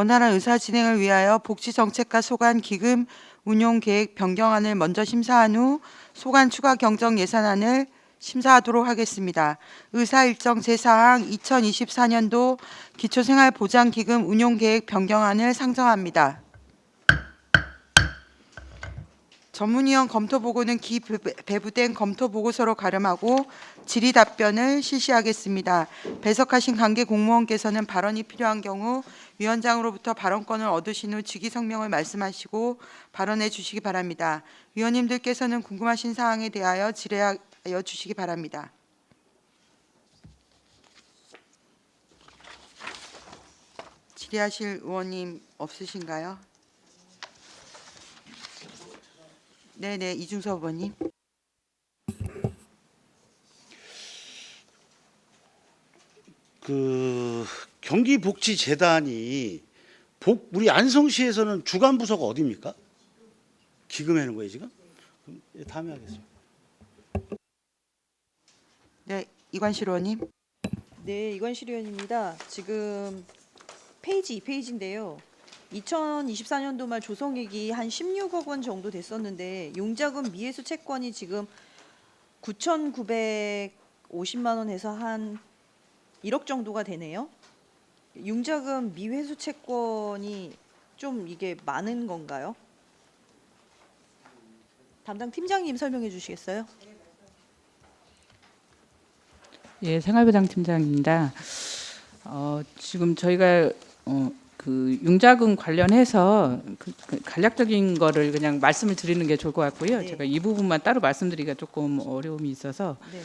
원활한 의사 진행을 위하여 복지정책과 소관 기금 운용 계획 변경안을 먼저 심사한 후 소관 추가 경정 예산안을 심사하도록 하겠습니다. 의사 일정 제4항 2024년도 기초생활보장기금 운용계획 변경안을 상정합니다. 전문위원 검토보고는 기배부된 검토보고서로 가름하고 질의 답변을 실시하겠습니다. 배석하신 관계 공무원께서는 발언이 필요한 경우 위원장으로부터 발언권을 얻으신 후 직위성명을 말씀하시고 발언해 주시기 바랍니다. 위원님들께서는 궁금하신 사항에 대하여 질의하여 주시기 바랍니다. 질의하실 의원님 없으신가요? 네네, 이중섭 의원님. 경기복지재단이 우리 안성시에서는 주관 부서가 어디입니까? 기금하는 거예요 지금? 다음에 하겠습니다. 네, 이관실 의원님. 네, 이관실 의원입니다. 지금 페이지 2페이지인데요. 2024년도 말 조성액이 한 16억 원 정도 됐었는데 용자금 미회수 채권이 지금 9,950만 원에서 한 1억 정도가 되네요. 용자금 미회수 채권이 좀 이게 많은 건가요? 담당 팀장님 설명해 주시겠어요? 예, 생활보장팀장입니다. 지금 저희가 그 융자금 관련해서 그 간략적인 거를 그냥 말씀을 드리는 게 좋을 것 같고요. 네. 제가 이 부분만 따로 말씀드리기가 조금 어려움이 있어서 네.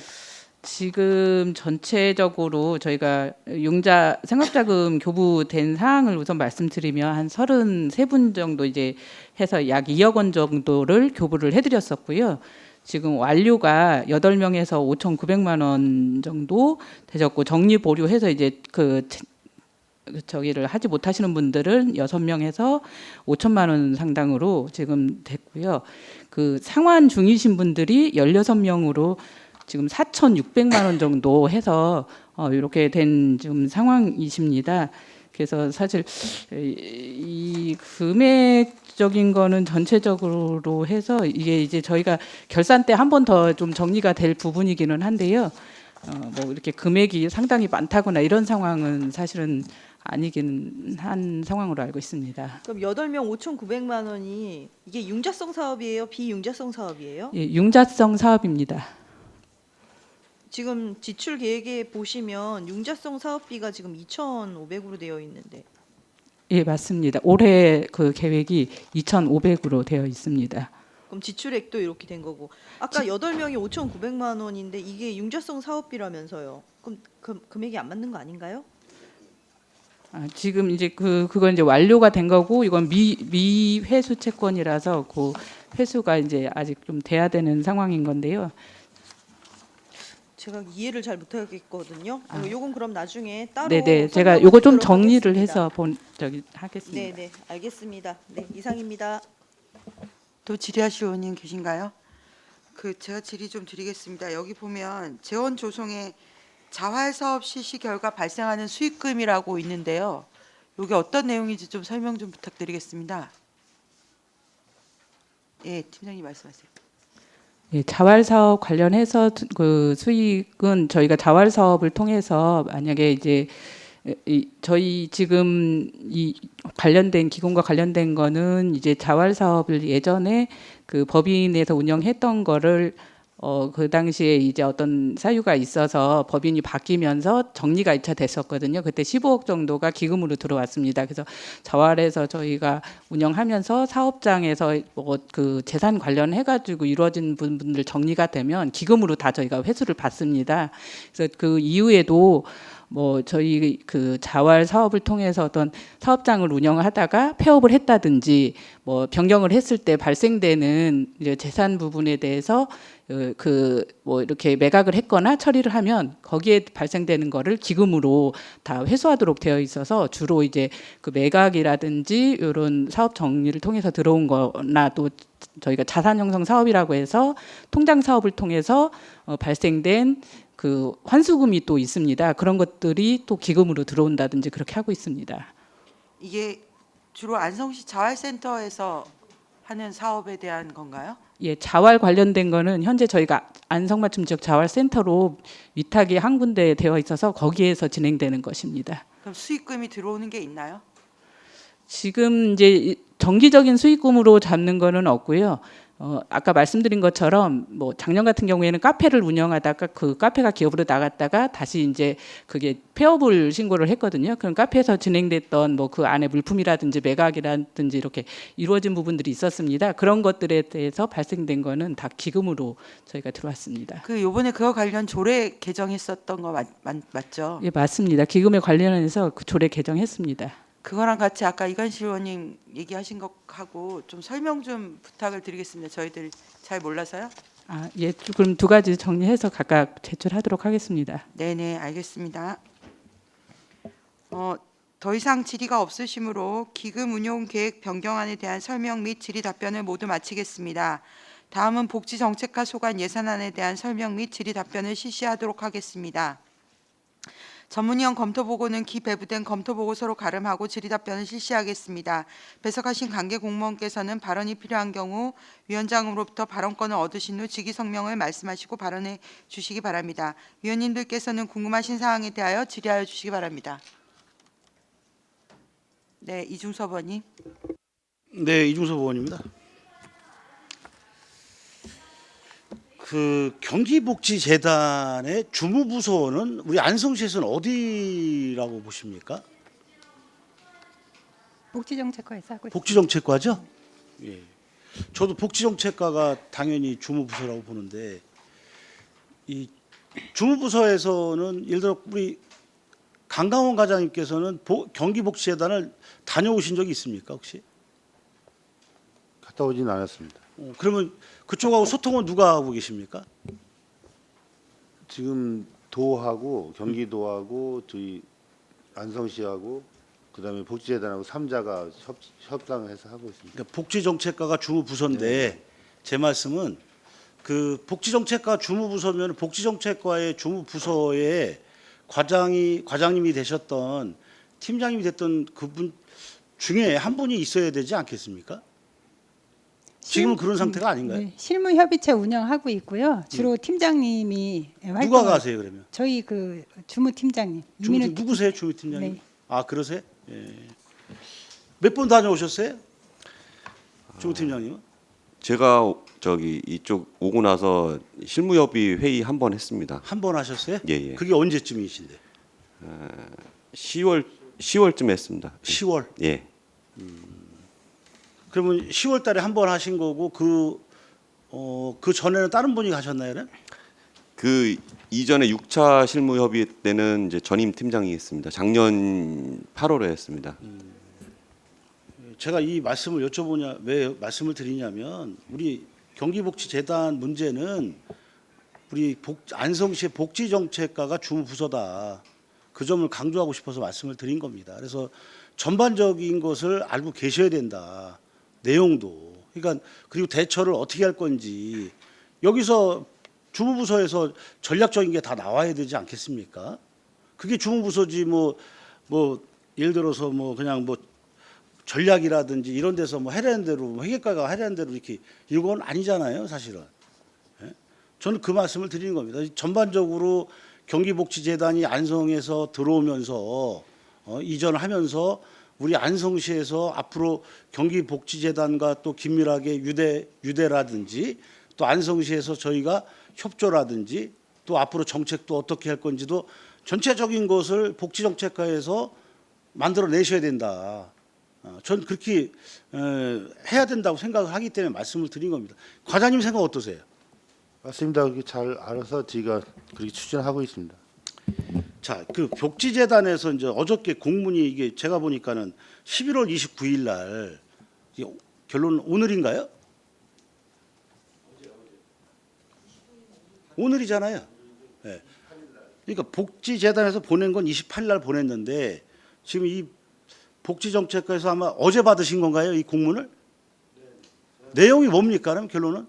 지금 전체적으로 저희가 융자 생업자금 교부된 사항을 우선 말씀드리면 한 33분 정도 이제 해서 약 2억 원 정도를 교부를 해드렸었고요. 지금 완료가 8명에서 5,900만 원 정도 되셨고 정리 보류해서 이제 저기를 하지 못하시는 분들은 6명에서 5천만 원 상당으로 지금 됐고요. 그 상환 중이신 분들이 16명으로 지금 4,600만 원 정도 해서 이렇게 된 지금 상황이십니다. 그래서 사실 이 금액적인 거는 전체적으로 해서 이게 이제 저희가 결산 때 한 번 더 좀 정리가 될 부분이기는 한데요. 뭐 이렇게 금액이 상당히 많다거나 이런 상황은 사실은 아니긴 한 상황으로 알고 있습니다. 그럼 8명 5,900만 원이 이게 융자성 사업이에요? 비융자성 사업이에요? 예, 융자성 사업입니다. 지금 지출 계획에 보시면 융자성 사업비가 지금 2,500으로 되어 있는데. 예, 맞습니다. 올해 그 계획이 2,500으로 되어 있습니다. 그럼 지출액도 이렇게 된 거고. 아까 8명이 5,900만 원인데 이게 융자성 사업비라면서요. 그럼 금액이 안 맞는 거 아닌가요? 지금 이제 그건 이제 완료가 된 거고 이건 미회수 채권이라서 그 회수가 이제 아직 좀 돼야 되는 상황인 건데요. 제가 이해를 잘 못하겠거든요. 요건 그럼 나중에 따로 네네, 제가 요거 좀 설명드리도록 정리를 하겠습니다. 해서 하겠습니다. 네네, 알겠습니다. 네, 이상입니다. 또 질의하실 의원님 계신가요? 제가 질의 좀 드리겠습니다. 여기 보면 재원 조성에 자활 사업 실시 결과 발생하는 수익금이라고 있는데요. 이게 어떤 내용인지 좀 설명 좀 부탁드리겠습니다. 예, 팀장님 말씀하세요. 예, 자활 사업 관련해서 그 수익은 저희가 자활 사업을 통해서 만약에 이제 저희 지금 이 관련된 기금과 관련된 거는 이제 자활 사업을 예전에 그 법인에서 운영했던 거를 그 당시에 이제 어떤 사유가 있어서 법인이 바뀌면서 정리가 2차 됐었거든요. 그때 15억 정도가 기금으로 들어왔습니다. 그래서 자활에서 저희가 운영하면서 사업장에서 뭐 그 재산 관련해가지고 이루어진 부분들 정리가 되면 기금으로 다 저희가 회수를 받습니다. 그래서 그 이후에도 뭐 저희 그 자활 사업을 통해서 어떤 사업장을 운영하다가 폐업을 했다든지 뭐 변경을 했을 때 발생되는 이제 재산 부분에 대해서 뭐 이렇게 매각을 했거나 처리를 하면 거기에 발생되는 거를 기금으로 다 회수하도록 되어 있어서 주로 이제 그 매각이라든지 이런 사업 정리를 통해서 들어온 거나 또 저희가 자산 형성 사업이라고 해서 통장 사업을 통해서 발생된 그 환수금이 또 있습니다. 그런 것들이 또 기금으로 들어온다든지 그렇게 하고 있습니다. 이게 주로 안성시 자활센터에서 하는 사업에 대한 건가요? 예, 자활 관련된 거는 현재 저희가 안성맞춤 지역 자활센터로 위탁이 한 군데 되어 있어서 거기에서 진행되는 것입니다. 그럼 수익금이 들어오는 게 있나요? 지금 이제 정기적인 수익금으로 잡는 거는 없고요. 아까 말씀드린 것처럼 뭐 작년 같은 경우에는 카페를 운영하다가 그 카페가 기업으로 나갔다가 다시 이제 그게 폐업을 신고를 했거든요. 그럼 카페에서 진행됐던 뭐 그 안에 물품이라든지 매각이라든지 이렇게 이루어진 부분들이 있었습니다. 그런 것들에 대해서 발생된 거는 다 기금으로 저희가 들어왔습니다. 그 요번에 그거 관련 조례 개정했었던 거 맞죠? 예, 맞습니다. 기금에 관련해서 그 조례 개정했습니다. 그거랑 같이 아까 이관실 의원님 얘기하신 것하고 좀 설명 좀 부탁을 드리겠습니다. 저희들 잘 몰라서요. 아, 예, 그럼 두 가지 정리해서 각각 제출하도록 하겠습니다. 네네, 알겠습니다. 더 이상 질의가 없으시므로 기금 운용 계획 변경안에 대한 설명 및 질의 답변을 모두 마치겠습니다. 다음은 복지정책과 소관 예산안에 대한 설명 및 질의 답변을 실시하도록 하겠습니다. 전문위원 검토보고는 기배부된 검토보고서로 가름하고 질의 답변을 실시하겠습니다. 배석하신 관계 공무원께서는 발언이 필요한 경우 위원장으로부터 발언권을 얻으신 후 직위성명을 말씀하시고 발언해 주시기 바랍니다. 위원님들께서는 궁금하신 사항에 대하여 질의하여 주시기 바랍니다. 네, 이중섭 의원님. 네, 이중섭 의원입니다. 그 경기복지재단의 주무부서는 우리 안성시에서는 어디라고 보십니까? 복지정책과에서 하고 있습니다. 복지정책과죠? 예. 저도 복지정책과가 당연히 주무부서라고 보는데 이 주무부서에서는 예를 들어 우리 강강원 과장님께서는 경기복지재단을 다녀오신 적이 있습니까 혹시? 갔다 오진 않았습니다. 그러면 그쪽하고 소통은 누가 하고 계십니까? 지금 도하고 경기도하고 저희 안성시하고 그다음에 복지재단하고 3자가 협상해서 하고 있습니다. 그러니까 복지정책과가 주무부서인데 제 말씀은 그 복지정책과 주무부서면 복지정책과의 주무부서에 과장님이 되셨던 팀장님이 됐던 그분 중에 한 분이 있어야 되지 않겠습니까? 지금은 그런 상태가 아닌가요? 네, 실무협의체 운영하고 있고요. 주로 팀장님이 누가 활동을 가세요 그러면? 저희 그 주무팀장님 주무팀 누구세요 주무팀장님? 네. 아 그러세요? 예. 몇 번 다녀오셨어요? 주무팀장님은? 제가 저기 이쪽 오고 나서 실무협의 회의 한 번 했습니다. 한 번 하셨어요? 예, 예. 그게 언제쯤이신데? 10월쯤 했습니다. 10월. 예. 그러면 10월 달에 한 번 하신 거고 그 전에는 다른 분이 가셨나요? 그럼? 그 이전에 6차 실무협의 때는 이제 전임 팀장이 했습니다. 작년 8월에 했습니다. 제가 이 말씀을 왜 말씀을 드리냐면 우리 경기복지재단 문제는 우리 안성시의 복지정책과가 주무부서다. 그 점을 강조하고 싶어서 말씀을 드린 겁니다. 그래서 전반적인 것을 알고 계셔야 된다. 내용도. 그러니까 그리고 대처를 어떻게 할 건지 여기서 주무부서에서 전략적인 게 다 나와야 되지 않겠습니까? 그게 주무부서지 뭐 예를 들어서 뭐 그냥 뭐 전략이라든지 이런 데서 뭐 하려는 대로 뭐 회계과가 하려는 대로 이렇게 이건 아니잖아요, 사실은. 예? 저는 그 말씀을 드리는 겁니다. 전반적으로 경기복지재단이 안성에서 들어오면서 이전을 하면서 우리 안성시에서 앞으로 경기복지재단과 또 긴밀하게 유대라든지 또 안성시에서 저희가 협조라든지 또 앞으로 정책도 어떻게 할 건지도 전체적인 것을 복지정책과에서 만들어내셔야 된다. 전 그렇게 해야 된다고 생각을 하기 때문에 말씀을 드린 겁니다. 과장님 생각 어떠세요? 맞습니다. 그렇게 잘 알아서 저희가 그렇게 추진하고 있습니다. 자, 그 복지재단에서 이제 어저께 공문이 이게 제가 보니까는 11월 29일 날 결론 오늘인가요? 오늘이잖아요. 네. 그러니까 복지재단에서 보낸 건 28일 날 보냈는데 지금 이 복지정책과에서 아마 어제 받으신 건가요? 이 공문을? 내용이 뭡니까? 그럼 결론은?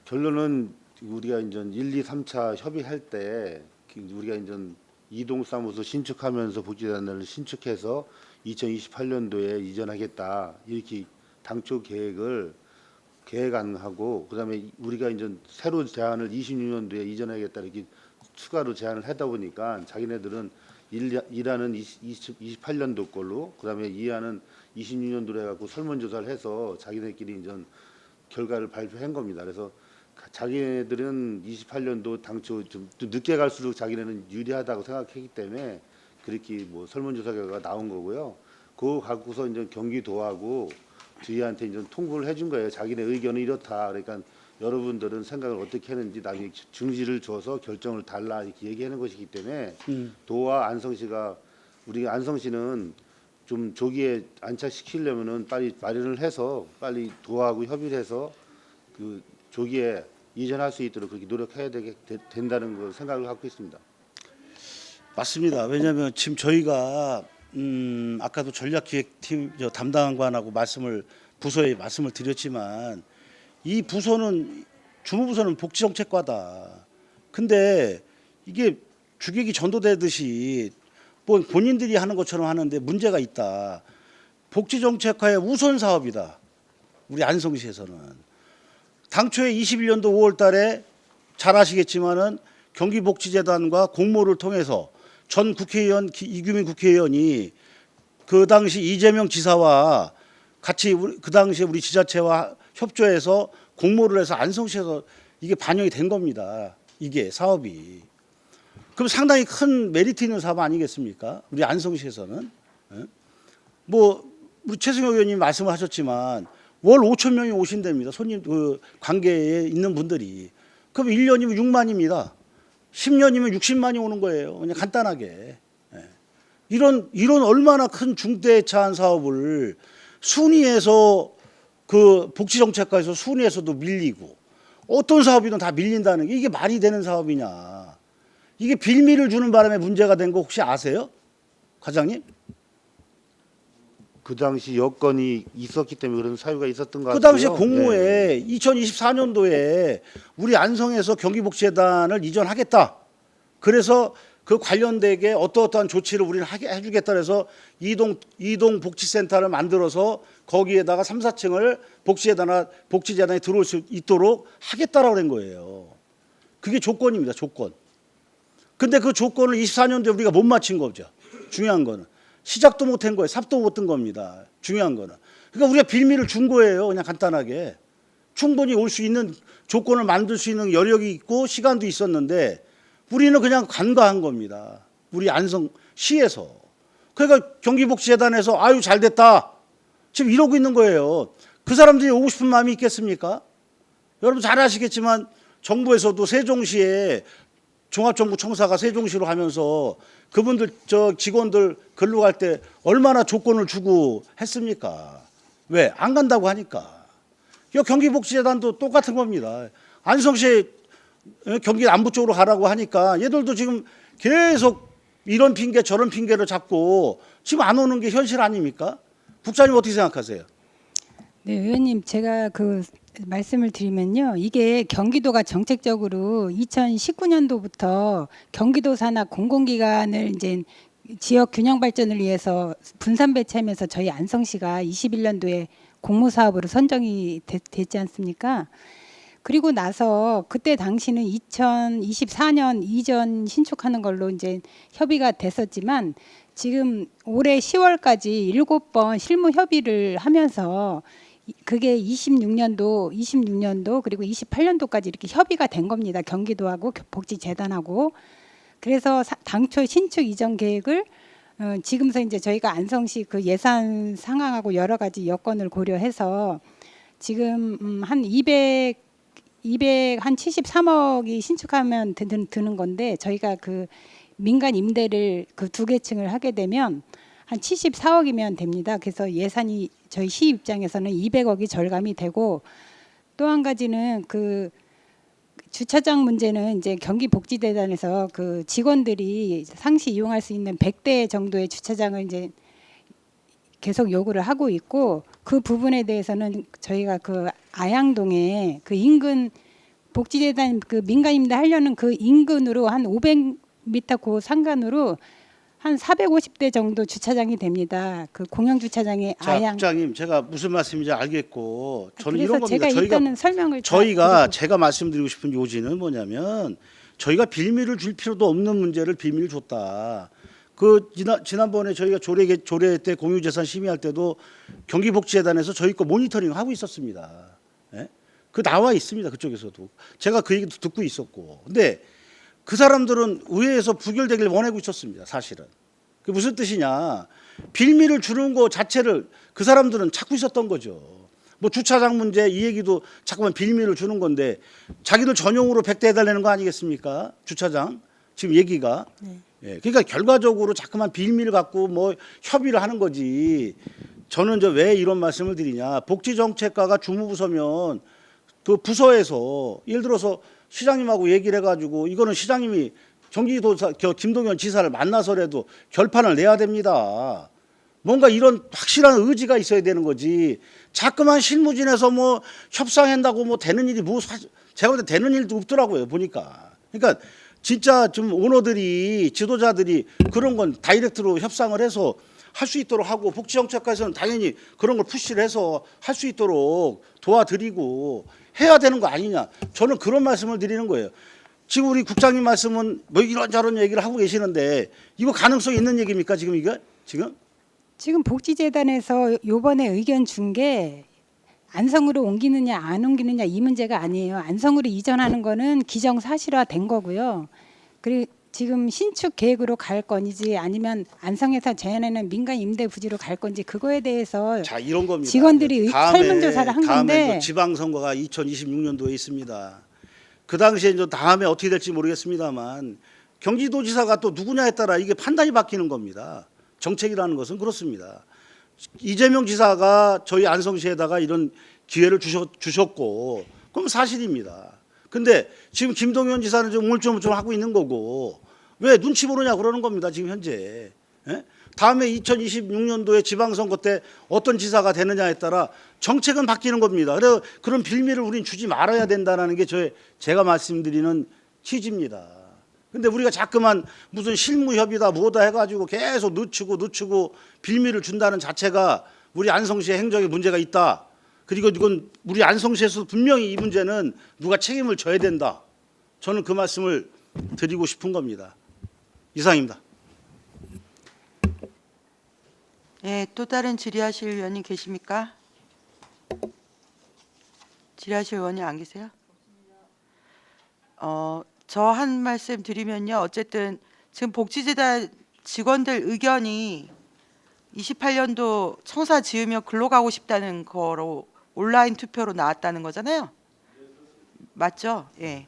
결론은 우리가 이제 1, 2, 3차 협의할 때 우리가 이제 이동사무소 신축하면서 복지재단을 신축해서 2028년도에 이전하겠다 이렇게 당초 계획 안 하고 그다음에 우리가 이제 새로 제안을 26년도에 이전하겠다 이렇게 추가로 제안을 하다 보니까 자기네들은 1안은 28년도 걸로 그다음에 2안은 26년도로 해갖고 설문조사를 해서 자기네끼리 이제 결과를 발표한 겁니다. 그래서 자기네들은 28년도 당초 좀 늦게 갈수록 자기네는 유리하다고 생각했기 때문에 그렇게 뭐 설문조사 결과가 나온 거고요. 그거 갖고서 이제 경기도하고 저희한테 이제 통보를 해준 거예요. 자기네 의견은 이렇다. 그러니까 여러분들은 생각을 어떻게 했는지 나중에 중지를 줘서 결정을 달라 이렇게 얘기하는 것이기 때문에 도와 안성시가 우리 안성시는 좀 조기에 안착시키려면은 빨리 마련을 해서 빨리 도하고 협의를 해서 그 조기에 이전할 수 있도록 그렇게 노력해야 된다는 걸 생각을 갖고 있습니다. 맞습니다. 왜냐하면 지금 저희가 아까도 전략기획팀 담당관하고 부서에 말씀을 드렸지만 이 부서는 주무부서는 복지정책과다. 근데 이게 주객이 전도되듯이 뭐 본인들이 하는 것처럼 하는데 문제가 있다. 복지정책과의 우선 사업이다. 우리 안성시에서는 당초에 21년도 5월달에 잘 아시겠지만은 경기복지재단과 공모를 통해서 전 국회의원 이규민 국회의원이 그 당시 이재명 지사와 같이 그 당시에 우리 지자체와 협조해서 공모를 해서 안성시에서 이게 반영이 된 겁니다. 이게 사업이. 그럼 상당히 큰 메리트 있는 사업 아니겠습니까? 우리 안성시에서는. 뭐 우리 최승혁 의원님 말씀을 하셨지만 월 5천 명이 오신답니다. 손님 그 관계에 있는 분들이. 그럼 1년이면 6만입니다. 10년이면 60만이 오는 거예요. 그냥 간단하게. 이런 얼마나 큰 중대차한 사업을 순위에서 그 복지정책과에서 순위에서도 밀리고 어떤 사업이든 다 밀린다는 게 이게 말이 되는 사업이냐. 이게 빌미를 주는 바람에 문제가 된 거 혹시 아세요? 과장님? 그 당시 여건이 있었기 때문에 그런 사유가 있었던 것 같고요. 그 당시에 공모에 2024년도에 우리 안성에서 경기복지재단을 이전하겠다. 그래서 그 관련되게 어떠한 조치를 우리는 해주겠다 그래서 이동 복지센터를 만들어서 거기에다가 3, 4층을 복지재단에 들어올 수 있도록 하겠다라고 한 거예요. 그게 조건입니다. 조건. 근데 그 조건을 24년도에 우리가 못 맞춘 거죠. 중요한 거는. 시작도 못한 거예요. 삽도 못 든 겁니다. 중요한 거는. 그러니까 우리가 빌미를 준 거예요. 그냥 간단하게. 충분히 올 수 있는 조건을 만들 수 있는 여력이 있고 시간도 있었는데 우리는 그냥 간과한 겁니다. 우리 안성시에서. 그러니까 경기복지재단에서 아유 잘 됐다. 지금 이러고 있는 거예요. 그 사람들이 오고 싶은 마음이 있겠습니까? 여러분 잘 아시겠지만 정부에서도 세종시에 종합정부청사가 세종시로 하면서 그분들 직원들 근로 갈 때 얼마나 조건을 주고 했습니까? 왜? 안 간다고 하니까. 경기복지재단도 똑같은 겁니다. 안성시 경기 남부 쪽으로 가라고 하니까 얘들도 지금 계속 이런 핑계 저런 핑계를 잡고 지금 안 오는 게 현실 아닙니까? 국장님 어떻게 생각하세요? 네, 의원님 제가 그 말씀을 드리면요. 이게 경기도가 정책적으로 2019년도부터 경기도 산하 공공기관을 이제 지역 균형 발전을 위해서 분산 배치하면서 저희 안성시가 21년도에 공모사업으로 선정이 됐지 않습니까? 그리고 나서 그때 당시는 2024년 이전 신축하는 걸로 이제 협의가 됐었지만 지금 올해 10월까지 7번 실무 협의를 하면서 그게 26년도 그리고 28년도까지 이렇게 협의가 된 겁니다. 경기도하고 복지재단하고. 그래서 당초 신축 이전 계획을 지금서 이제 저희가 안성시 그 예산 상황하고 여러 가지 여건을 고려해서 지금 한 73억이 신축하면 드는 건데 저희가 그 민간 임대를 그 2개 층을 하게 되면 한 74억이면 됩니다. 그래서 예산이 저희 시 입장에서는 200억이 절감이 되고 또 한 가지는 그 주차장 문제는 이제 경기복지재단에서 그 직원들이 상시 이용할 수 있는 100대 정도의 주차장을 이제 계속 요구를 하고 있고 그 부분에 대해서는 저희가 그 아양동에 그 인근 복지재단 그 민간임대 하려는 그 인근으로 한 500m 그 상간으로 한 450대 정도 주차장이 됩니다. 그 공영 주차장에 자, 아양. 국장님, 제가 무슨 말씀인지 알겠고 저는 그래서 이런 겁니다. 제가 일단은 설명을 제가 말씀드리고 싶은 요지는 뭐냐면 저희가 빌미를 줄 필요도 없는 문제를 빌미를 줬다. 그 지난번에 저희가 조례 때 공유재산 심의할 때도 경기복지재단에서 저희 거 모니터링 하고 있었습니다. 예? 그 나와 있습니다. 그쪽에서도 제가 그 얘기도 듣고 있었고. 근데 그 사람들은 의회에서 부결되길 원하고 있었습니다. 사실은. 그게 무슨 뜻이냐? 빌미를 주는 거 자체를 그 사람들은 찾고 있었던 거죠. 뭐 주차장 문제 이 얘기도 자꾸만 빌미를 주는 건데 자기들 전용으로 100대 해달라는 거 아니겠습니까? 주차장 지금 얘기가. 예, 그러니까 결과적으로 자꾸만 빌미를 갖고 뭐 협의를 하는 거지. 저는 이제 왜 이런 말씀을 드리냐? 복지정책과가 주무부서면 그 부서에서 예를 들어서 시장님하고 얘기를 해가지고 이거는 시장님이 경기도사 김동연 지사를 만나서라도 결판을 내야 됩니다. 뭔가 이런 확실한 의지가 있어야 되는 거지. 자꾸만 실무진에서 뭐 협상한다고 뭐 되는 일이 제가 볼 때 되는 일도 없더라고요 보니까. 그러니까 진짜 좀 오너들이 지도자들이 그런 건 다이렉트로 협상을 해서 할 수 있도록 하고 복지정책과에서는 당연히 그런 걸 푸시를 해서 할 수 있도록 도와드리고 해야 되는 거 아니냐. 저는 그런 말씀을 드리는 거예요. 지금 우리 국장님 말씀은 뭐 이런저런 얘기를 하고 계시는데 이거 가능성이 있는 얘기입니까 지금 이거 지금? 지금 복지재단에서 요번에 의견 준 게 안성으로 옮기느냐 안 옮기느냐 이 문제가 아니에요. 안성으로 이전하는 거는 기정사실화 된 거고요. 그리고 지금 신축 계획으로 갈 건지 아니면 안성에서 제한하는 민간 임대 부지로 갈 건지 그거에 대해서 자 이런 겁니다. 직원들이 설문조사를 한 다음에 건데 지방선거가 2026년도에 있습니다. 그 당시에 이제 다음에 어떻게 될지 모르겠습니다만 경기도지사가 또 누구냐에 따라 이게 판단이 바뀌는 겁니다. 정책이라는 것은 그렇습니다. 이재명 지사가 저희 안성시에다가 이런 기회를 주셨고 그럼 사실입니다. 근데 지금 김동연 지사는 좀 우물쭈물 하고 있는 거고 왜 눈치 보느냐 그러는 겁니다. 지금 현재. 예? 다음에 2026년도에 지방선거 때 어떤 지사가 되느냐에 따라 정책은 바뀌는 겁니다. 그래서 그런 빌미를 우린 주지 말아야 된다는 게 제가 말씀드리는 취지입니다. 근데 우리가 자꾸만 무슨 실무협의다 뭐다 해가지고 계속 늦추고 빌미를 준다는 자체가 우리 안성시의 행정에 문제가 있다. 그리고 이건 우리 안성시에서 분명히 이 문제는 누가 책임을 져야 된다. 저는 그 말씀을 드리고 싶은 겁니다. 이상입니다. 예, 또 다른 질의하실 의원님 계십니까? 질의하실 의원님 안 계세요? 저 한 말씀 드리면요. 어쨌든 지금 복지재단 직원들 의견이 28년도 청사 지으며 근로 가고 싶다는 거로 온라인 투표로 나왔다는 거잖아요. 맞죠? 예.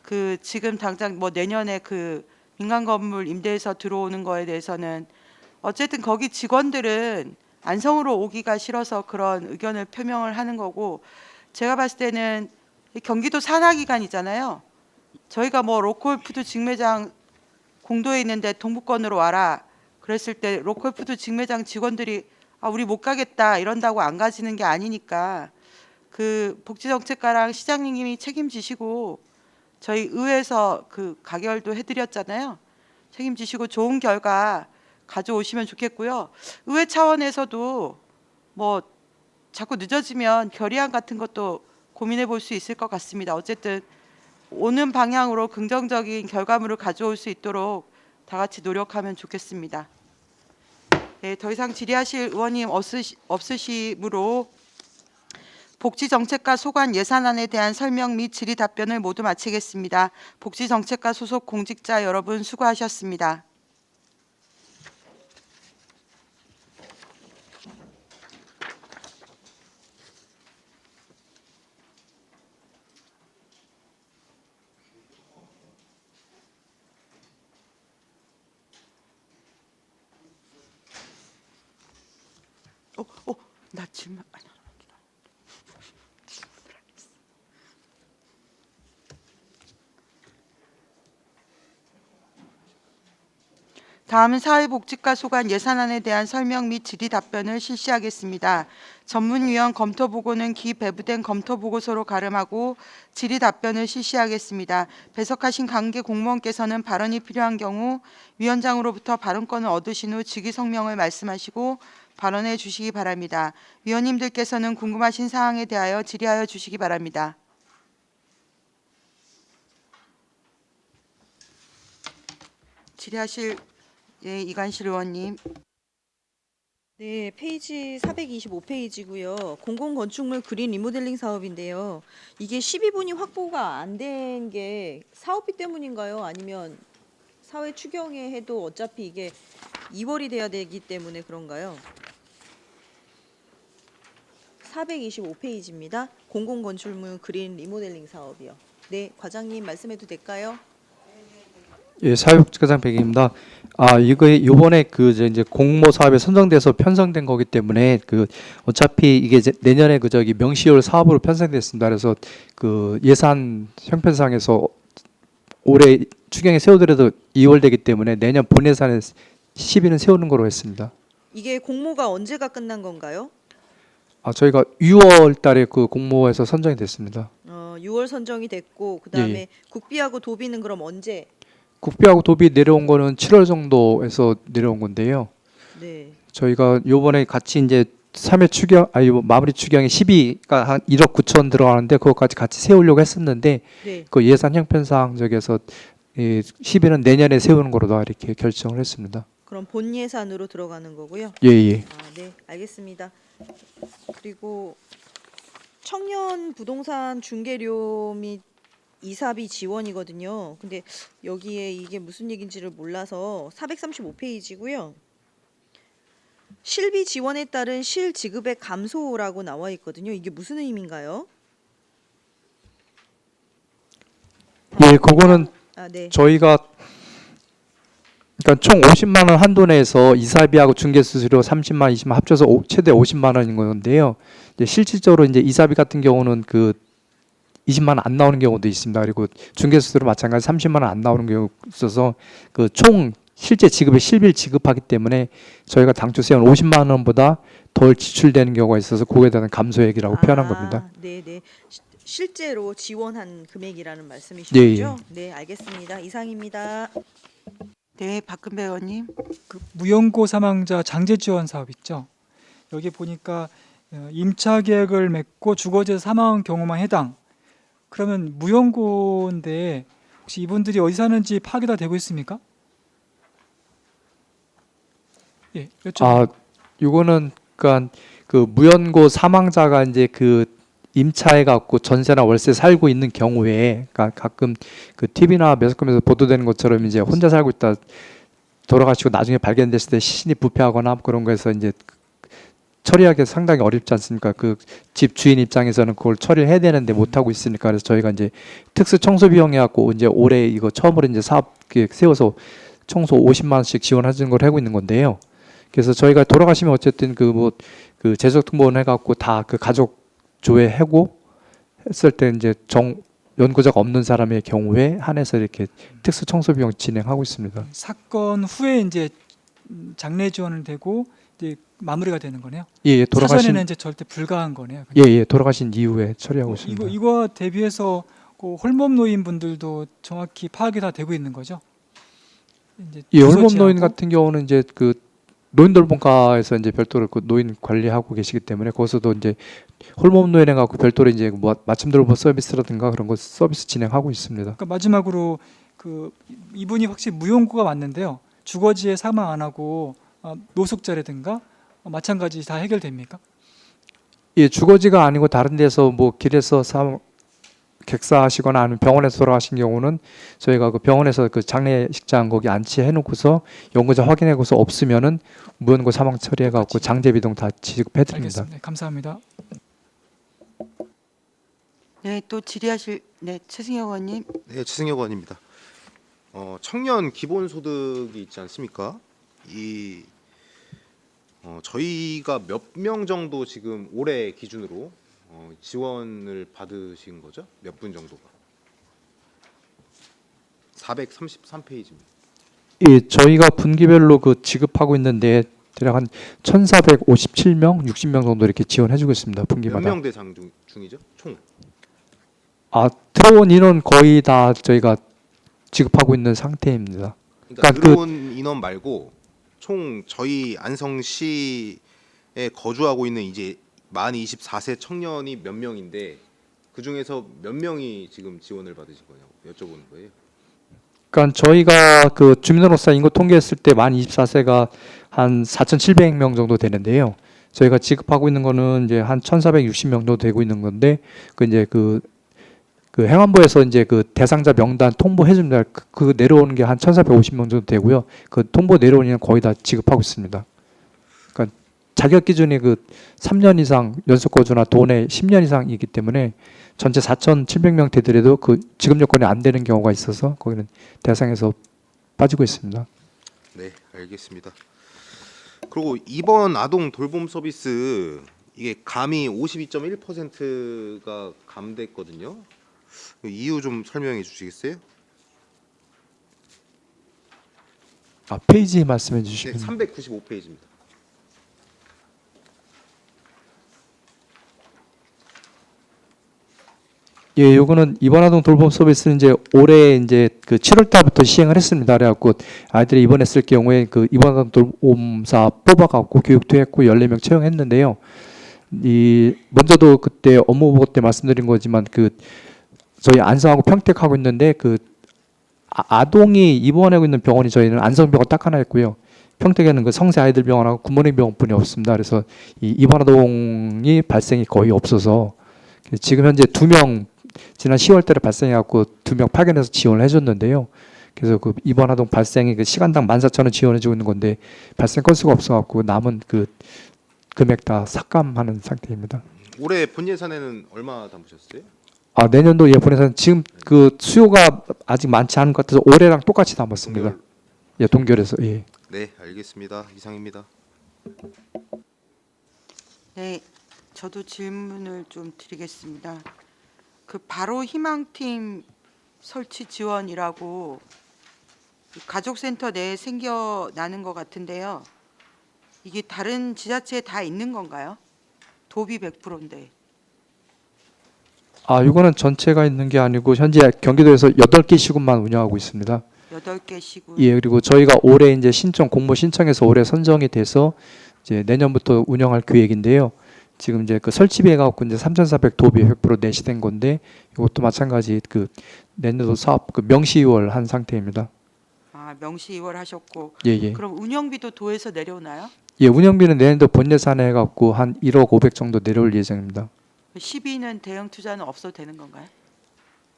그 지금 당장 뭐 내년에 그 민간 건물 임대해서 들어오는 거에 대해서는 어쨌든 거기 직원들은 안성으로 오기가 싫어서 그런 의견을 표명을 하는 거고 제가 봤을 때는 경기도 산하기관이잖아요. 저희가 뭐 로컬푸드 직매장 공도에 있는데 동부권으로 와라 그랬을 때 로컬푸드 직매장 직원들이 우리 못 가겠다 이런다고 안 가지는 게 아니니까 그 복지정책과랑 시장님이 책임지시고 저희 의회에서 그 가결도 해드렸잖아요. 책임지시고 좋은 결과 가져오시면 좋겠고요. 의회 차원에서도 뭐 자꾸 늦어지면 결의안 같은 것도 고민해 볼 수 있을 것 같습니다. 어쨌든 오는 방향으로 긍정적인 결과물을 가져올 수 있도록 다 같이 노력하면 좋겠습니다. 네, 더 이상 질의하실 의원님 없으시므로 복지정책과 소관 예산안에 대한 설명 및 질의 답변을 모두 마치겠습니다. 복지정책과 소속 공직자 여러분 수고하셨습니다. 나 질문 아니. 다음은 사회복지과 소관 예산안에 대한 설명 및 질의 답변을 실시하겠습니다. 전문위원 검토보고는 기배부된 검토보고서로 가름하고 질의 답변을 실시하겠습니다. 배석하신 관계 공무원께서는 발언이 필요한 경우 위원장으로부터 발언권을 얻으신 후 직위 성명을 말씀하시고 발언해 주시기 바랍니다. 위원님들께서는 궁금하신 사항에 대하여 질의하여 주시기 바랍니다. 질의하실 이관실 의원님. 네, 페이지 425페이지고요. 공공건축물 그린 리모델링 사업인데요. 이게 12분이 확보가 안 된 게 사업비 때문인가요? 아니면 사회 추경에 해도 어차피 이게 2월이 돼야 되기 때문에 그런가요? 425페이지입니다. 공공건축물 그린 리모델링 사업이요. 네, 과장님 말씀해도 될까요? 예, 사회복지과장 백입니다. 이거 요번에 이제 공모 사업에 선정돼서 편성된 거기 때문에 어차피 이게 이제 내년에 명시월 사업으로 편성됐습니다. 그래서 예산 형편상에서 올해 추경에 세우더라도 2월 되기 때문에 내년 본 예산에 10일은 세우는 거로 했습니다. 이게 공모가 언제가 끝난 건가요? 저희가 6월 달에 공모에서 선정이 됐습니다. 6월 선정이 됐고 그다음에 예. 국비하고 도비는 그럼 언제? 국비하고 도비 내려온 거는 7월 정도에서 내려온 건데요. 네. 저희가 요번에 같이 이제 3회 추경 마무리 추경이 12가 한 1억 9천 들어가는데 그것까지 같이 세우려고 했었는데 네. 그 예산 형편상 저기에서 10위는 내년에 세우는 거로 다 이렇게 결정을 했습니다. 그럼 본 예산으로 들어가는 거고요. 예. 네, 알겠습니다. 그리고 청년 부동산 중개료 및 이사비 지원이거든요. 근데 여기에 이게 무슨 얘기인지를 몰라서 435페이지고요. 실비 지원에 따른 실 지급의 감소라고 나와 있거든요. 이게 무슨 의미인가요? 예, 그거는 네. 저희가 그러니까 총 50만 원 한도 내에서 이사비하고 중개 수수료 30만 원, 20만 원 합쳐서 최대 50만 원인 건데요. 이제 실질적으로 이제 이사비 같은 경우는 20만 원 안 나오는 경우도 있습니다. 그리고 중개 수수료 마찬가지 30만 원 안 나오는 경우 있어서 총 실제 지급에 실비를 지급하기 때문에 저희가 당초 세운 50만 원보다 덜 지출되는 경우가 있어서 그거에 대한 감소액이라고 표현한 겁니다. 네. 실제로 지원한 금액이라는 말씀이신 예, 거죠? 네, 알겠습니다. 이상입니다. 네, 박근배 의원님. 무연고 사망자 장제 지원 사업 있죠. 여기 보니까 임차 계약을 맺고 주거지에서 사망한 경우만 해당. 그러면 무연고인데 혹시 이분들이 어디 사는지 파악이 다 되고 있습니까? 예, 여쭤. 요거는 그러니까 무연고 사망자가 이제 임차해 갖고 전세나 월세 살고 있는 경우에 그러니까 가끔 TV나 매스컴에서 보도되는 것처럼 이제 혼자 살고 있다 돌아가시고 나중에 발견됐을 때 시신이 부패하거나 그런 거에서 이제 처리하기 상당히 어렵지 않습니까? 집 주인 입장에서는 그걸 처리를 해야 되는데 못 하고 있으니까 그래서 저희가 이제 특수 청소 비용 해갖고 이제 올해 이거 처음으로 이제 사업 계획 세워서 청소 50만 원씩 지원하는 걸 하고 있는 건데요. 그래서 저희가 돌아가시면 어쨌든 재적 등본 해갖고 다 가족 조회하고 했을 때 이제 연고자가 없는 사람의 경우에 한해서 이렇게 특수 청소 비용 진행하고 있습니다. 사건 후에 이제 장례 지원을 되고 이제 마무리가 되는 거네요. 예, 사전에는 이제 절대 불가한 거네요. 예, 돌아가신 이후에 처리하고 있습니다. 이거와 대비해서 홀몸 노인 분들도 정확히 파악이 다 되고 있는 거죠. 이제 예, 홀몸 노인 주소지하고. 같은 경우는 이제 노인돌봄과에서 이제 별도로 노인 관리하고 계시기 때문에 거기서도 이제 홀몸 노인에 갖고 별도로 이제 마침 돌봄 서비스라든가 그런 거 서비스 진행하고 있습니다. 그러니까 마지막으로 이분이 확실히 무연고가 맞는데요. 주거지에 사망 안 하고 노숙자라든가 마찬가지 다 해결됩니까? 예, 주거지가 아니고 다른 데서 길에서 객사하시거나 아니면 병원에서 돌아가신 경우는 저희가 병원에서 장례식장 거기 안치해 놓고서 연고자 확인하고서 없으면은 무연고 사망 처리해 갖고 장제 비용 다 지급해 드립니다. 알겠습니다. 감사합니다. 네, 또 질의하실 최승혁 의원님. 네, 최승혁 의원입니다. 청년 기본소득이 있지 않습니까? 저희가 몇 명 정도 지금 올해 기준으로 지원을 받으신 거죠? 몇 분 정도가? 433페이지입니다. 예, 저희가 분기별로 그 지급하고 있는데 대략 한 1,457명, 60명 정도 이렇게 지원해주고 있습니다. 몇 분기마다. 명 대상 중이죠? 총. 아, 들어온 인원 거의 다 저희가 지급하고 있는 상태입니다. 그러니까 그러니까 들어온 인원 말고 총 저희 안성시에 거주하고 있는 이제 만 24세 청년이 몇 명인데 그 중에서 몇 명이 지금 지원을 받으신 거냐고 여쭤보는 거예요. 그러니까 저희가 그 주민등록사 인구 통계했을 때 만 24세가 한 4,700명 정도 되는데요. 저희가 지급하고 있는 거는 이제 한 1,460명 정도 되고 있는 건데 그 이제 그 행안부에서 이제 그 대상자 명단 통보해 줍니다. 그 내려오는 게 한 1,450명 정도 되고요. 그 통보 내려오는 건 거의 다 지급하고 있습니다. 그러니까 자격 기준이 그 3년 이상 연속 거주나 도내 10년 이상이기 때문에 전체 4,700명 되더라도 그 지급 요건이 안 되는 경우가 있어서 거기는 대상에서 빠지고 있습니다. 네, 알겠습니다. 그리고 이번 아동 돌봄 서비스 이게 감이 52.1%가 감됐거든요. 이유 좀 설명해 주시겠어요? 아, 페이지 말씀해 네, 주시면 395페이지입니다. 예, 요거는 이번 아동 돌봄 서비스는 이제 올해 이제 그 7월 달부터 시행을 했습니다. 그래갖고 아이들이 입원했을 경우에 그 이번 아동 돌봄사 뽑아갖고 교육도 했고 14명 채용했는데요. 이 먼저도 그때 업무 보고 때 말씀드린 거지만 그 저희 안성하고 평택하고 있는데 그 아동이 입원하고 있는 병원이 저희는 안성병원 딱 하나 있고요. 평택에는 그 성세 아이들 병원하고 굿모닝 병원뿐이 없습니다. 그래서 이 입원 아동이 발생이 거의 없어서 지금 현재 2명 지난 10월 달에 발생해갖고 2명 파견해서 지원을 해줬는데요. 그래서 그 입원 아동 발생이 그 시간당 14,000원 지원해주고 있는 건데 발생 건수가 없어갖고 남은 그 금액 다 삭감하는 상태입니다. 올해 본 예산에는 얼마 담으셨어요? 아, 내년도 예본에서는 지금 그 수요가 아직 많지 않은 것 같아서 올해랑 똑같이 담았습니다. 예, 동결해서 예. 네, 알겠습니다. 이상입니다. 네, 저도 질문을 좀 드리겠습니다. 그 바로 희망팀 설치 지원이라고 가족센터 내에 생겨나는 것 같은데요. 이게 다른 지자체에 다 있는 건가요? 도비 100%인데. 아, 이거는 전체가 있는 게 아니고 현재 경기도에서 8개 시군만 운영하고 있습니다. 8개 시군. 예, 그리고 저희가 올해 이제 공모 신청해서 올해 선정이 돼서 이제 내년부터 운영할 계획인데요. 지금 이제 그 설치비해 갖고 이제 3,400 도비 100% 내시된 건데 이것도 마찬가지 그 내년도 사업 그 명시이월 한 상태입니다. 아, 명시이월 하셨고. 예, 예. 그럼 운영비도 도에서 내려오나요? 예, 운영비는 내년도 본 예산에 해 갖고 한 1억 500 정도 내려올 예정입니다. 시비는 대형 투자는 없어도 되는 건가요?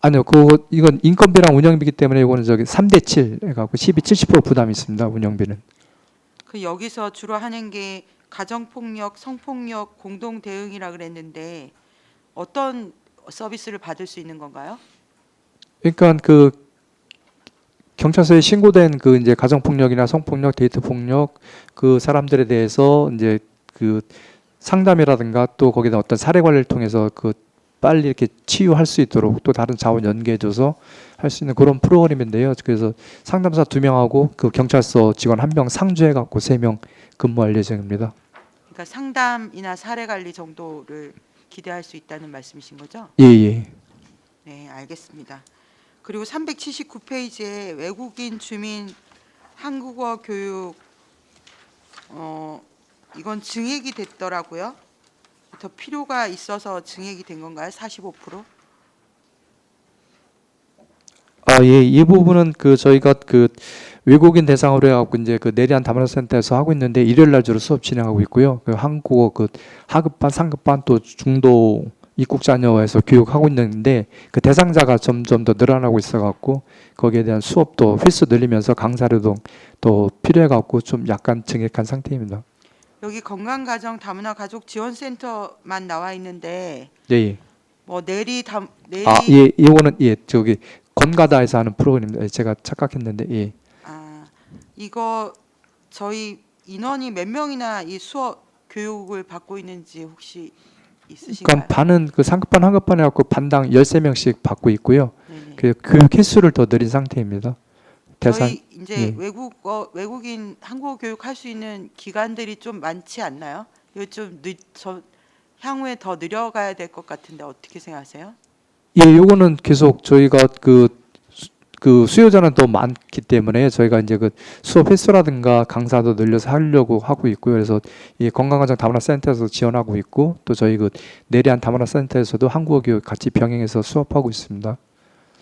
아니요, 이건 인건비랑 운영비기 때문에 이거는 저기 3대 7 해갖고 70% 부담이 있습니다. 운영비는. 그 여기서 주로 하는 게 가정폭력, 성폭력 공동 대응이라 그랬는데 어떤 서비스를 받을 수 있는 건가요? 그러니까 그 경찰서에 신고된 그 이제 가정폭력이나 성폭력, 데이트폭력 그 사람들에 대해서 이제 그 상담이라든가 또 거기다 어떤 사례 관리를 통해서 그 빨리 이렇게 치유할 수 있도록 또 다른 자원 연계해줘서 할 수 있는 그런 프로그램인데요. 그래서 상담사 2명하고 그 경찰서 직원 1명 상주해갖고 3명 근무할 예정입니다. 그러니까 상담이나 사례 관리 정도를 기대할 수 있다는 말씀이신 거죠? 예, 예. 네, 알겠습니다. 그리고 379페이지에 외국인 주민 한국어 교육 이건 증액이 됐더라고요. 더 필요가 있어서 증액이 된 건가요? 45%? 아, 예, 이 부분은 그 저희가 그 외국인 대상으로 해갖고 이제 그 내리안 다문화센터에서 하고 있는데 일요일 날 주로 수업 진행하고 있고요. 그 한국어 그 하급반, 상급반 또 중도 입국 자녀에서 교육하고 있는데 그 대상자가 점점 더 늘어나고 있어갖고 거기에 대한 수업도 횟수 늘리면서 강사료도 또 필요해갖고 좀 약간 증액한 상태입니다. 여기 건강가정 다문화 가족 지원센터만 나와 있는데 예, 예. 뭐 내리 아, 예, 이거는 예, 저기 건가다에서 하는 프로그램입니다. 제가 착각했는데 예. 아, 이거 저희 인원이 몇 명이나 이 수업 교육을 받고 있는지 혹시 있으신가요? 그러니까 반은 그 상급반, 하급반 해갖고 반당 13명씩 받고 있고요. 네네. 그 교육 횟수를 더 늘린 상태입니다. 대상 저희 이제 예. 외국인 한국어 교육 할 수 있는 기관들이 좀 많지 않나요? 이거 향후에 더 늘려가야 될 것 같은데 어떻게 생각하세요? 예, 요거는 계속 저희가 그 수요자는 더 많기 때문에 저희가 이제 그 수업 횟수라든가 강사도 늘려서 하려고 하고 있고요. 그래서 이 건강가정 다문화 센터에서 지원하고 있고 또 저희 그 내리한 다문화 센터에서도 한국어 교육 같이 병행해서 수업하고 있습니다.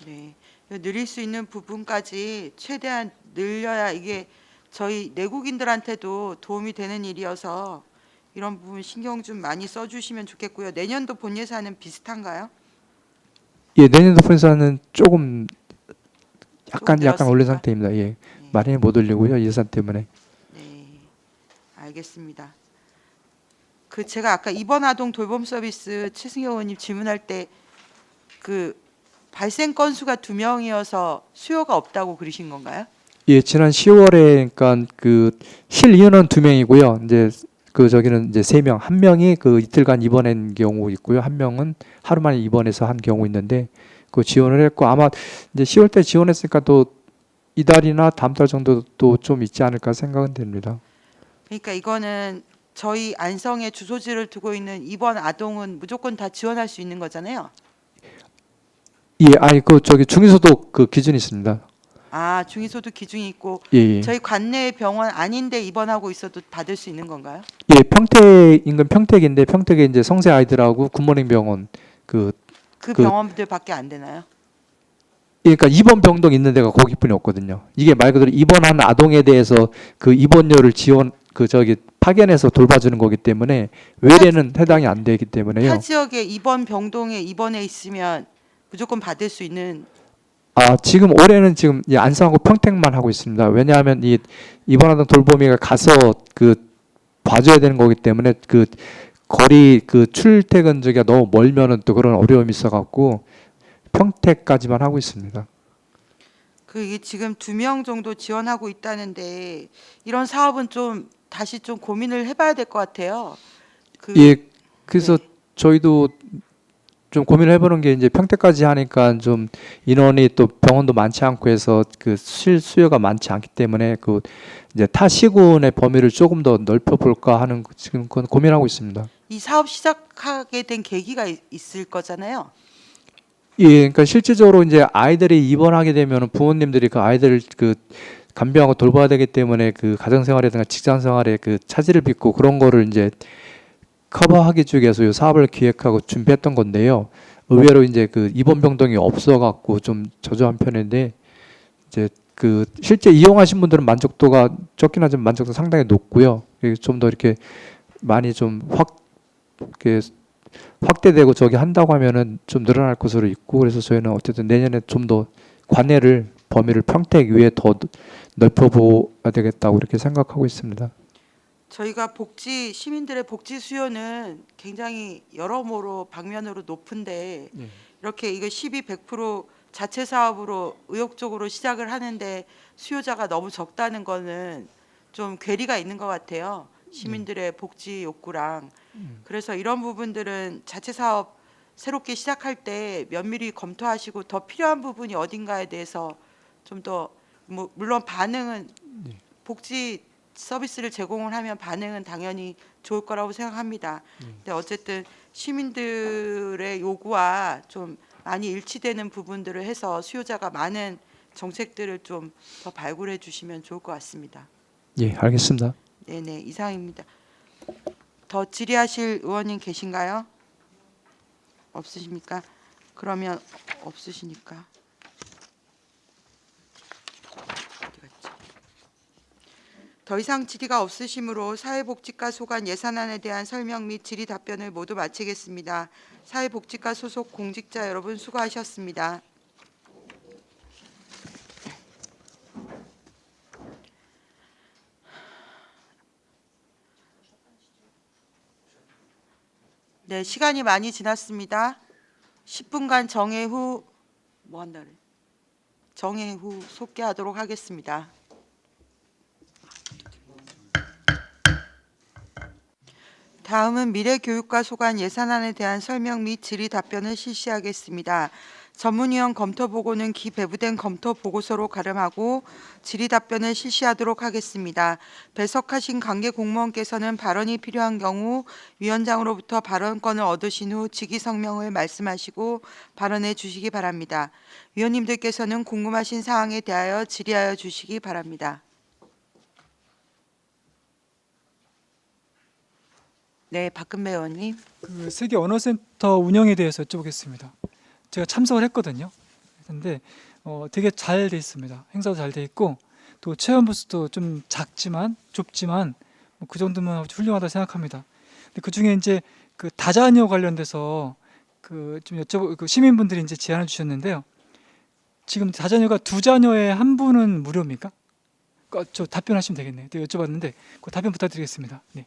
네, 늘릴 수 있는 부분까지 최대한 늘려야 이게 저희 내국인들한테도 도움이 되는 일이어서 이런 부분 신경 좀 많이 써주시면 좋겠고요. 내년도 본 예산은 비슷한가요? 예, 내년도 분사는 조금 약간 늘었습니까? 올린 상태입니다. 예, 네. 많이 못 올리고요 예산 때문에. 네, 알겠습니다. 그 제가 아까 입원 아동 돌봄 서비스 최승희 의원님 질문할 때 그 발생 건수가 2명이어서 수요가 없다고 그러신 건가요? 예, 지난 10월에 그러니까 그 실인원은 2명이고요. 이제 그 저기는 이제 3명, 한 명이 그 이틀간 입원한 경우 있고요. 한 명은 하루 만에 입원해서 한 경우 있는데 그 지원을 했고 아마 이제 10월 때 지원했으니까 또 이달이나 다음 달 정도 또 좀 있지 않을까 생각은 됩니다. 그러니까 이거는 저희 안성에 주소지를 두고 있는 입원 아동은 무조건 다 지원할 수 있는 거잖아요. 예, 아니 그 저기 중위소득 그 기준이 있습니다. 아, 중위소득 기준이 있고 예, 예. 저희 관내 병원 아닌데 입원하고 있어도 받을 수 있는 건가요? 예, 평택 인근 평택인데 평택에 이제 성세 아이들하고 굿모닝 병원 그 그 그- 병원들밖에 안 되나요? 예, 그러니까 입원 병동 있는 데가 거기뿐이 없거든요. 이게 말 그대로 입원한 아동에 대해서 그 입원료를 지원 그 저기 파견해서 돌봐주는 거기 때문에 외래는 해당이 안 되기 때문에요. 타 지역에 입원 병동에 입원해 있으면 무조건 받을 수 있는. 아, 지금 올해는 지금 이 안성하고 평택만 하고 있습니다. 왜냐하면 이 입원하던 돌보미가 가서 그 봐줘야 되는 거기 때문에 그 거리 그 출퇴근지가 너무 멀면은 또 그런 어려움이 있어갖고 평택까지만 하고 있습니다. 그 이게 지금 2명 정도 지원하고 있다는데 이런 사업은 좀 다시 좀 고민을 해봐야 될 것 같아요. 그 예, 그래서 네. 저희도 좀 고민을 해보는 게 이제 평택까지 하니까 좀 인원이 또 병원도 많지 않고 해서 그 실수요가 많지 않기 때문에 그 이제 타 시군의 범위를 조금 더 넓혀볼까 하는 지금 그건 고민하고 있습니다. 이 사업 시작하게 된 계기가 있을 거잖아요. 예, 그러니까 실질적으로 이제 아이들이 입원하게 되면 부모님들이 그 아이들을 그 간병하고 돌봐야 되기 때문에 그 가정생활이든가 직장생활에 그 차질을 빚고 그런 거를 이제 커버하기 위해서 이 사업을 기획하고 준비했던 건데요. 의외로 이제 그 입원 병동이 없어갖고 좀 저조한 편인데 이제 그 실제 이용하신 분들은 만족도가 적긴 하지만 만족도 상당히 높고요. 좀 더 이렇게 많이 좀 이렇게 확대되고 저기 한다고 하면은 좀 늘어날 것으로 있고 그래서 저희는 어쨌든 내년에 좀 더 관해를 범위를 평택 위에 더 넓혀보아야 되겠다고 이렇게 생각하고 있습니다. 저희가 시민들의 복지 수요는 굉장히 여러모로 방면으로 높은데 이렇게 이거 100% 자체 사업으로 의욕적으로 시작을 하는데 수요자가 너무 적다는 거는 좀 괴리가 있는 것 같아요. 시민들의 복지 욕구랑. 그래서 이런 부분들은 자체 사업 새롭게 시작할 때 면밀히 검토하시고 더 필요한 부분이 어딘가에 대해서 좀 더 물론 반응은 복지 서비스를 제공을 하면 반응은 당연히 좋을 거라고 생각합니다. 근데 어쨌든 시민들의 요구와 좀 많이 일치되는 부분들을 해서 수요자가 많은 정책들을 좀 더 발굴해 주시면 좋을 것 같습니다. 예, 알겠습니다. 네네, 이상입니다. 더 질의하실 의원님 계신가요? 없으십니까? 그러면 없으시니까. 어디 갔지? 더 이상 질의가 없으시므로 사회복지과 소관 예산안에 대한 설명 및 질의 답변을 모두 마치겠습니다. 사회복지과 소속 공직자 여러분 수고하셨습니다. 네, 시간이 많이 지났습니다. 10분간 정회 후 정회 후 속개하도록 하겠습니다. 다음은 미래교육과 소관 예산안에 대한 설명 및 질의 답변을 실시하겠습니다. 전문위원 검토 보고는 기배부된 검토 보고서로 가름하고 질의 답변을 실시하도록 하겠습니다. 배석하신 관계 공무원께서는 발언이 필요한 경우 위원장으로부터 발언권을 얻으신 후 직위 성명을 말씀하시고 발언해 주시기 바랍니다. 위원님들께서는 궁금하신 사항에 대하여 질의하여 주시기 바랍니다. 네, 박근배 의원님. 그 세계 언어센터 운영에 대해서 여쭤보겠습니다. 제가 참석을 했거든요. 근데 되게 잘 돼 있습니다. 행사도 잘 돼 있고 또 체험 부스도 좀 작지만 좁지만 뭐그 정도면 훌륭하다 생각합니다. 근데 그 중에 이제 그 다자녀 관련돼서 그 좀 그 시민분들이 이제 제안을 주셨는데요. 지금 다자녀가 2자녀에 한 분은 무료입니까? 저 답변하시면 되겠네요. 제가 여쭤봤는데 그 답변 부탁드리겠습니다. 네.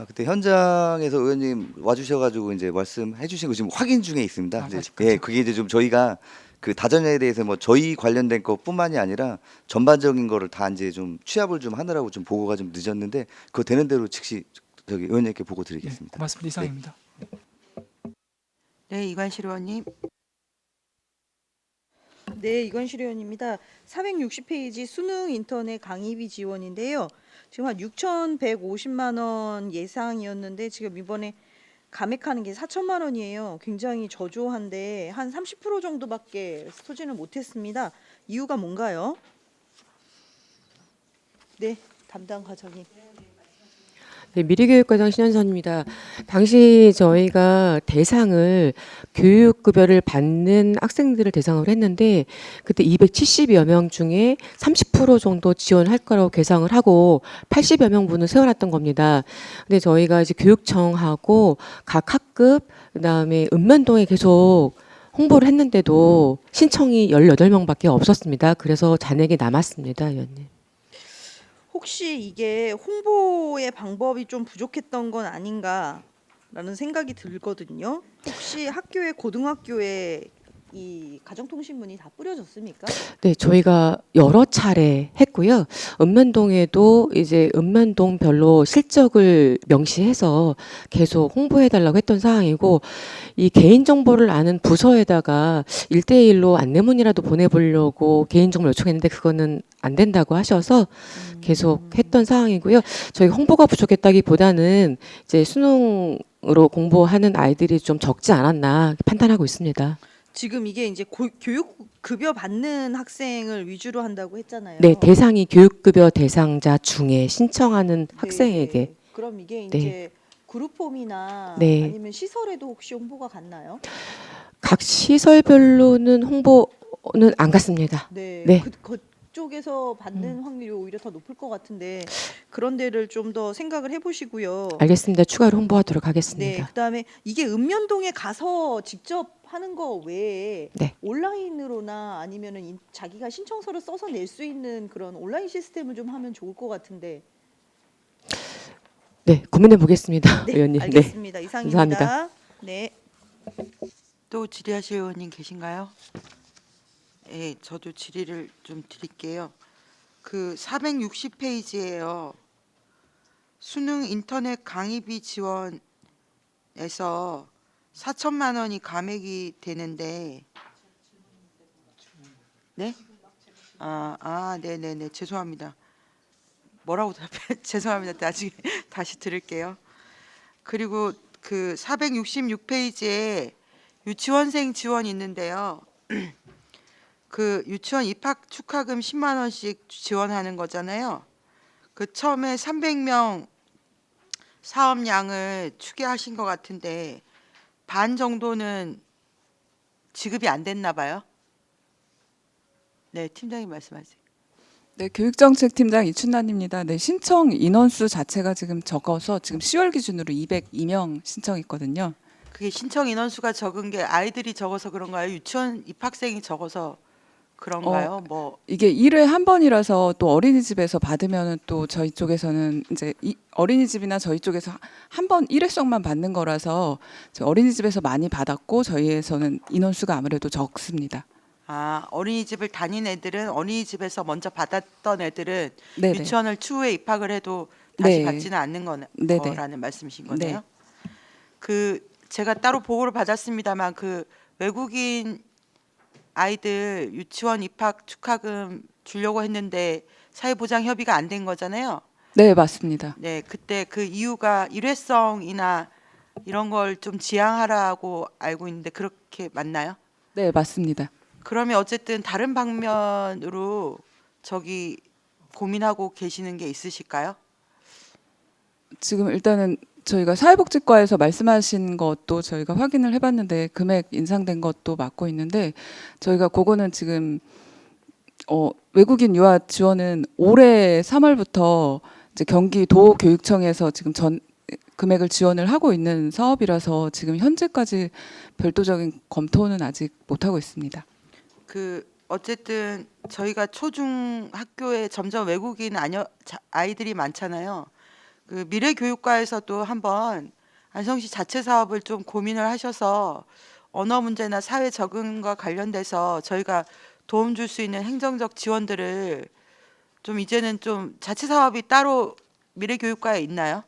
그때 현장에서 의원님 와주셔가지고 이제 말씀해주신 거 지금 확인 중에 있습니다. 아직까지? 예, 그게 이제 좀 저희가 그 다전에 대해서 뭐 저희 관련된 것뿐만이 아니라 전반적인 거를 다 이제 좀 취합을 좀 하느라고 좀 보고가 좀 늦었는데 그거 되는 대로 즉시 저기 의원님께 보고 네, 드리겠습니다. 고맙습니다. 이상입니다. 네, 이관실 의원님. 네, 이건실 의원입니다. 460페이지 수능 인터넷 강의비 지원인데요. 지금 한 6,150만 원 예상이었는데 지금 이번에 감액하는 게 4천만 원이에요. 굉장히 저조한데 한 30% 정도밖에 소진을 못했습니다. 이유가 뭔가요? 네, 담당 과장님. 네, 미래교육과장 신현선입니다. 당시 저희가 대상을 교육급여를 받는 학생들을 대상으로 했는데 그때 270여 명 중에 30% 정도 지원할 거라고 계상을 하고 80여 명분을 세워놨던 겁니다. 근데 저희가 이제 교육청하고 각 학급 그다음에 읍면동에 계속 홍보를 했는데도 신청이 18명밖에 없었습니다. 그래서 잔액이 남았습니다, 의원님. 혹시 이게 홍보의 방법이 좀 부족했던 건 아닌가라는 생각이 들거든요. 혹시 학교에 고등학교에 이 가정통신문이 다 뿌려졌습니까? 네, 저희가 여러 차례 했고요. 읍면동에도 이제 읍면동별로 실적을 명시해서 계속 홍보해달라고 했던 사항이고, 이 개인정보를 아는 부서에다가 1대1로 안내문이라도 보내보려고 개인정보를 요청했는데 그거는 안 된다고 하셔서 계속 했던 사항이고요. 저희 홍보가 부족했다기보다는 이제 수능으로 공부하는 아이들이 좀 적지 않았나 판단하고 있습니다. 지금 이게 이제 교육 급여 받는 학생을 위주로 한다고 했잖아요. 네, 대상이 교육급여 대상자 중에 신청하는 학생에게. 네, 그럼 이게 이제 그룹홈이나 네. 아니면 시설에도 혹시 홍보가 갔나요? 각 시설별로는 홍보는 안 갔습니다. 네. 네. 그쪽에서 받는 확률이 오히려 더 높을 것 같은데 그런 데를 좀 더 생각을 해보시고요. 알겠습니다. 추가로 홍보하도록 네. 하겠습니다. 그다음에 이게 읍면동에 가서 직접 하는 거 외에 네. 온라인으로나 아니면은 자기가 신청서를 써서 낼 수 있는 그런 온라인 시스템을 좀 하면 좋을 것 같은데. 네, 고민해 보겠습니다, 네, 의원님. 알겠습니다. 이상입니다. 감사합니다. 네. 또 질의하실 의원님 계신가요? 예, 저도 질의를 좀 드릴게요. 그 460페이지에요. 수능 인터넷 강의비 지원에서 4천만 원이 감액이 되는데, 네? 네네네, 죄송합니다. 뭐라고 답해? 죄송합니다. 나중에 다시 들을게요. 그리고 그 466페이지에 유치원생 지원 있는데요. 그 유치원 입학 축하금 10만 원씩 지원하는 거잖아요. 그 처음에 300명 사업량을 추계하신 것 같은데 반 정도는 지급이 안 됐나 봐요. 네, 팀장님 말씀하세요. 네, 교육정책팀장 이춘란입니다. 네, 신청 인원수 자체가 지금 적어서 지금 10월 기준으로 202명 신청했거든요. 그게 신청 인원수가 적은 게 아이들이 적어서 그런가요? 유치원 입학생이 적어서 그런가요? 이게 1회 한 번이라서 또 어린이집에서 받으면은 또 저희 쪽에서는 이제 어린이집이나 저희 쪽에서 한 번 일회성만 받는 거라서 어린이집에서 많이 받았고 저희에서는 인원수가 아무래도 적습니다. 어린이집을 다닌 애들은 어린이집에서 먼저 받았던 애들은 네네. 유치원을 추후에 입학을 해도 다시 네. 받지는 않는 네네. 거라는 말씀이신 거네요. 그 제가 따로 보고를 받았습니다만 그 외국인 아이들 유치원 입학 축하금 주려고 했는데 사회보장 협의가 안 된 거잖아요. 네, 맞습니다. 네, 그때 그 이유가 일회성이나 이런 걸 좀 지양하라고 알고 있는데 그렇게 맞나요? 네, 맞습니다. 그러면 어쨌든 다른 방면으로 저기 고민하고 계시는 게 있으실까요? 지금 일단은 저희가 사회복지과에서 말씀하신 것도 저희가 확인을 해봤는데 금액 인상된 것도 맞고 있는데 저희가 그거는 지금 외국인 유아 지원은 올해 3월부터 이제 경기도교육청에서 지금 전 금액을 지원을 하고 있는 사업이라서 지금 현재까지 별도적인 검토는 아직 못 하고 있습니다. 그 어쨌든 저희가 초중 학교에 점점 외국인 아이들이 많잖아요. 그 미래교육과에서도 한번 안성시 자체 사업을 좀 고민을 하셔서 언어 문제나 사회 적응과 관련돼서 저희가 도움 줄 수 있는 행정적 지원들을 좀 이제는 좀 자체 사업이 따로 미래교육과에 있나요?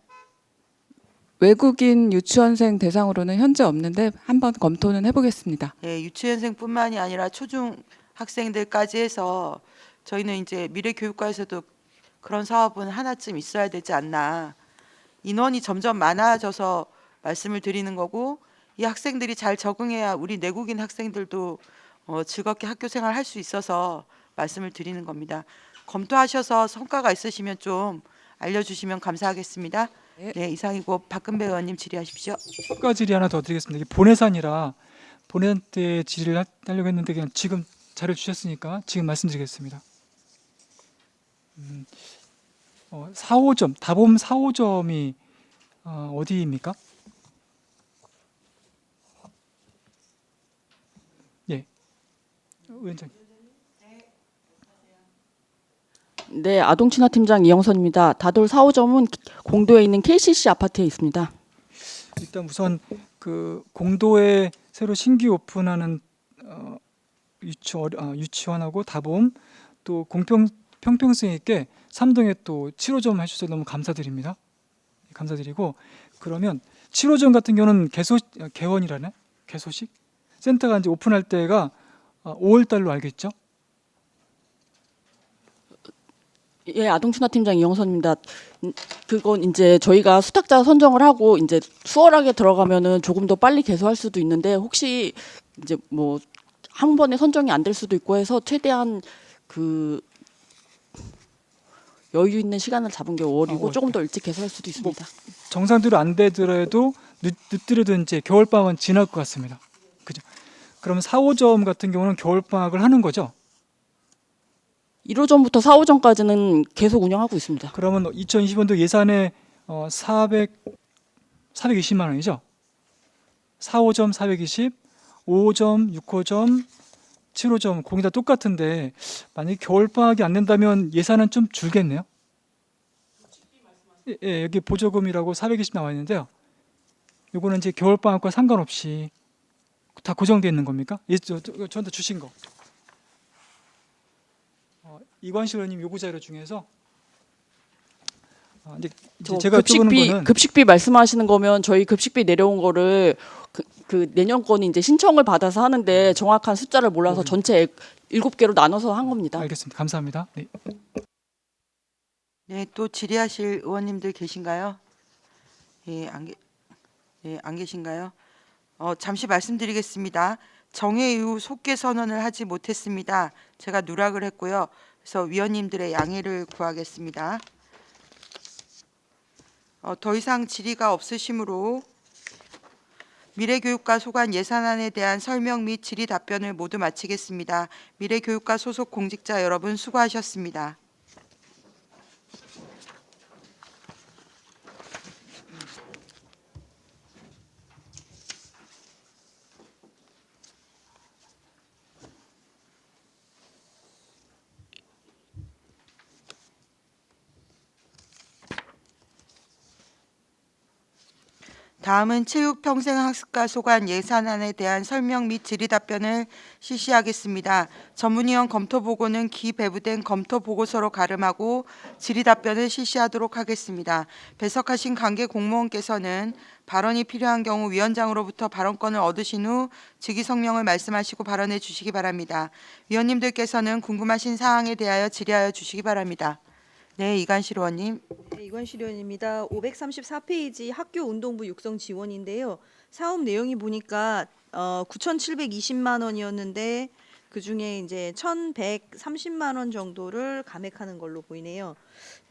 외국인 유치원생 대상으로는 현재 없는데 한번 검토는 해보겠습니다. 예, 유치원생뿐만이 아니라 초중 학생들까지 해서 저희는 이제 미래교육과에서도 그런 사업은 하나쯤 있어야 되지 않나. 인원이 점점 많아져서 말씀을 드리는 거고 이 학생들이 잘 적응해야 우리 내국인 학생들도 즐겁게 학교 생활 할 수 있어서 말씀을 드리는 겁니다. 검토하셔서 성과가 있으시면 좀 알려주시면 감사하겠습니다. 네, 이상이고 박근배 의원님 질의하십시오. 추가 질의 하나 더 드리겠습니다. 이게 본회산이라 본회산 때 질의를 하려고 했는데 그냥 지금 자료 주셨으니까 지금 말씀드리겠습니다. 4호점, 다봄 4호점이 어디입니까? 예, 위원장님. 네, 아동친화팀장 이영선입니다. 다돌 4호점은 공도에 있는 KCC 아파트에 있습니다. 일단 우선 그 공도에 새로 신규 오픈하는 유치원하고 다봄 또 평평성 있게 3동에 또 7호점 해주셔서 너무 감사드립니다. 감사드리고 그러면 7호점 같은 경우는 개원이라네? 개소식? 센터가 이제 오픈할 때가 5월 달로 알겠죠? 예, 아동친화팀장 이영선입니다. 그건 이제 저희가 수탁자 선정을 하고 이제 수월하게 들어가면은 조금 더 빨리 개소할 수도 있는데 혹시 이제 뭐 한 번에 선정이 안 될 수도 있고 해서 최대한 그 여유 있는 시간을 잡은 게 5월이고 조금 더 일찍 개소할 수도 있습니다. 정상대로 안 되더라도 늦더라도 이제 겨울방학은 지날 것 같습니다. 그죠? 그러면 4호점 같은 경우는 겨울방학을 하는 거죠? 1호점부터 4호점까지는 계속 운영하고 있습니다. 그러면 2020년도 예산에 420만 원이죠? 4호점 420, 5호점, 6호점, 7호점 거기 다 똑같은데 만약에 겨울방학이 안 된다면 예산은 좀 줄겠네요? 예, 여기 보조금이라고 420 나와 있는데요. 이거는 이제 겨울방학과 상관없이 다 고정되어 있는 겁니까? 예, 저한테 주신 거. 이관실 의원님 요구 자료 중에서 이제 제가 여쭤보는 거는 급식비 말씀하시는 거면 저희 급식비 내려온 거를 그 내년 거는 이제 신청을 받아서 하는데 정확한 숫자를 몰라서 전체 7개로 나눠서 한 겁니다. 알겠습니다. 감사합니다. 네. 네, 또 질의하실 의원님들 계신가요? 예, 안 계신가요? 잠시 말씀드리겠습니다. 정회 이후 속개 선언을 하지 못했습니다. 제가 누락을 했고요. 그래서 위원님들의 양해를 구하겠습니다. 더 이상 질의가 없으시므로 미래교육과 소관 예산안에 대한 설명 및 질의 답변을 모두 마치겠습니다. 미래교육과 소속 공직자 여러분 수고하셨습니다. 다음은 체육평생학습과 소관 예산안에 대한 설명 및 질의 답변을 실시하겠습니다. 전문위원 검토보고는 기배부된 검토보고서로 가름하고 질의 답변을 실시하도록 하겠습니다. 배석하신 관계 공무원께서는 발언이 필요한 경우 위원장으로부터 발언권을 얻으신 후 직위성명을 말씀하시고 발언해 주시기 바랍니다. 위원님들께서는 궁금하신 사항에 대하여 질의하여 주시기 바랍니다. 네, 이관실 의원님. 네, 이관실 의원입니다. 534페이지 학교 운동부 육성 지원인데요. 사업 내용이 보니까 9,720만 원이었는데 그 중에 이제 1,130만 원 정도를 감액하는 걸로 보이네요.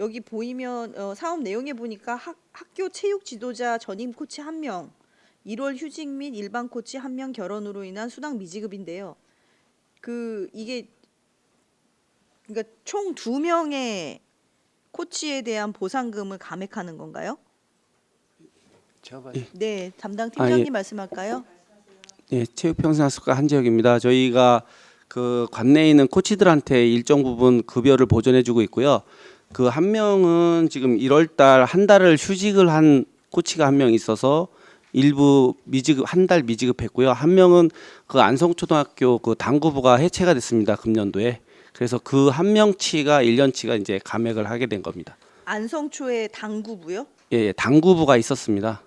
여기 보이면 사업 내용에 보니까 학교 체육 지도자 전임 코치 1명, 1월 휴직 및 일반 코치 1명 결혼으로 인한 수당 미지급인데요. 이게 그러니까 총 2명의 코치에 대한 보상금을 감액하는 건가요? 네, 담당 팀장님 말씀할까요? 네, 체육평생학습과 한지혁입니다. 저희가 그 관내에 있는 코치들한테 일정 부분 급여를 보전해주고 있고요. 그 한 명은 지금 1월달 한 달을 휴직을 한 코치가 한 명 있어서 일부 미지급 한 달 미지급했고요. 한 명은 그 안성초등학교 그 당구부가 해체가 됐습니다. 금년도에. 그래서 그 한 명치가 1년치가 이제 감액을 하게 된 겁니다. 안성초의 당구부요? 예, 당구부가 있었습니다.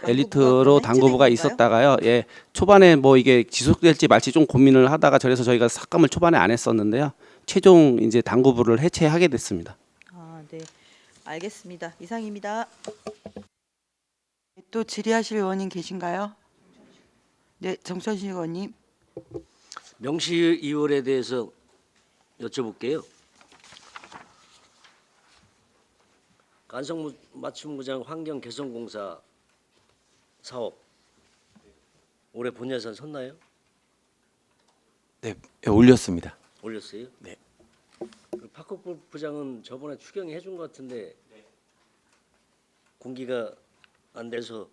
엘리트로 당구부가 있었다가요. 예, 초반에 뭐 이게 지속될지 말지 좀 고민을 하다가 그래서 저희가 삭감을 초반에 안 했었는데요. 최종 이제 당구부를 해체하게 됐습니다. 네, 알겠습니다. 이상입니다. 또 질의하실 의원님 계신가요? 네, 정천식 의원님. 명시 이월에 대해서 여쭤볼게요. 간성 맞춤구장 환경개선공사 사업 올해 본 예산 섰나요? 네, 올렸습니다. 올렸어요? 네. 박국부 부장은 저번에 추경해 준 것 같은데 공기가 안 돼서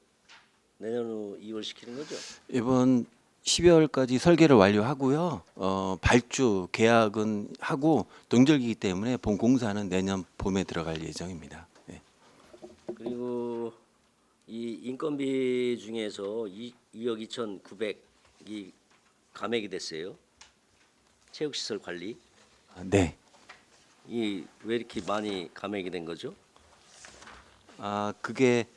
내년 후 2월 시키는 거죠? 이번 12월까지 설계를 완료하고요. 발주 계약은 하고 동절기이기 때문에 본 공사는 내년 봄에 들어갈 예정입니다. 네. 그리고 이 인건비 중에서 2억 2,900이 감액이 됐어요. 체육시설 관리. 네. 이 왜 이렇게 많이 감액이 된 거죠? 그게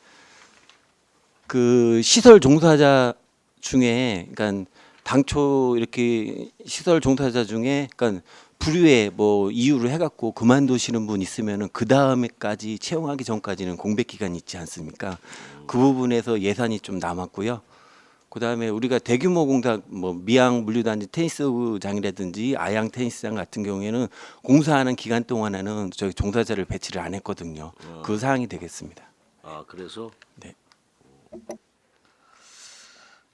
그 시설 종사자 중에, 그러니까 당초 이렇게 시설 종사자 중에, 그러니까 불유의 뭐 이유를 해갖고 그만두시는 분 있으면은 그 다음에까지 채용하기 전까지는 공백 기간이 있지 않습니까? 그 부분에서 예산이 좀 남았고요. 그 다음에 우리가 대규모 공사, 뭐 미양 물류단지 테니스장이라든지 아양 테니스장 같은 경우에는 공사하는 기간 동안에는 저희 종사자를 배치를 안 했거든요. 그 사항이 되겠습니다. 그래서? 네.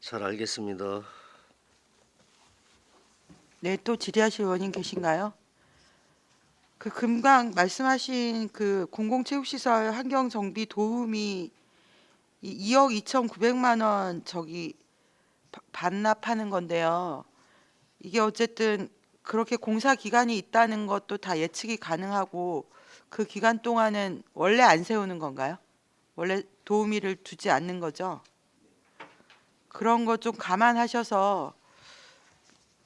잘 알겠습니다. 네, 또 질의하실 의원님 계신가요? 그 금강 말씀하신 그 공공체육시설 환경정비 도움이 2억 2,900만 원 저기 반납하는 건데요. 이게 어쨌든 그렇게 공사 기간이 있다는 것도 다 예측이 가능하고 그 기간 동안은 원래 안 세우는 건가요? 원래 도우미를 두지 않는 거죠? 그런 거 좀 감안하셔서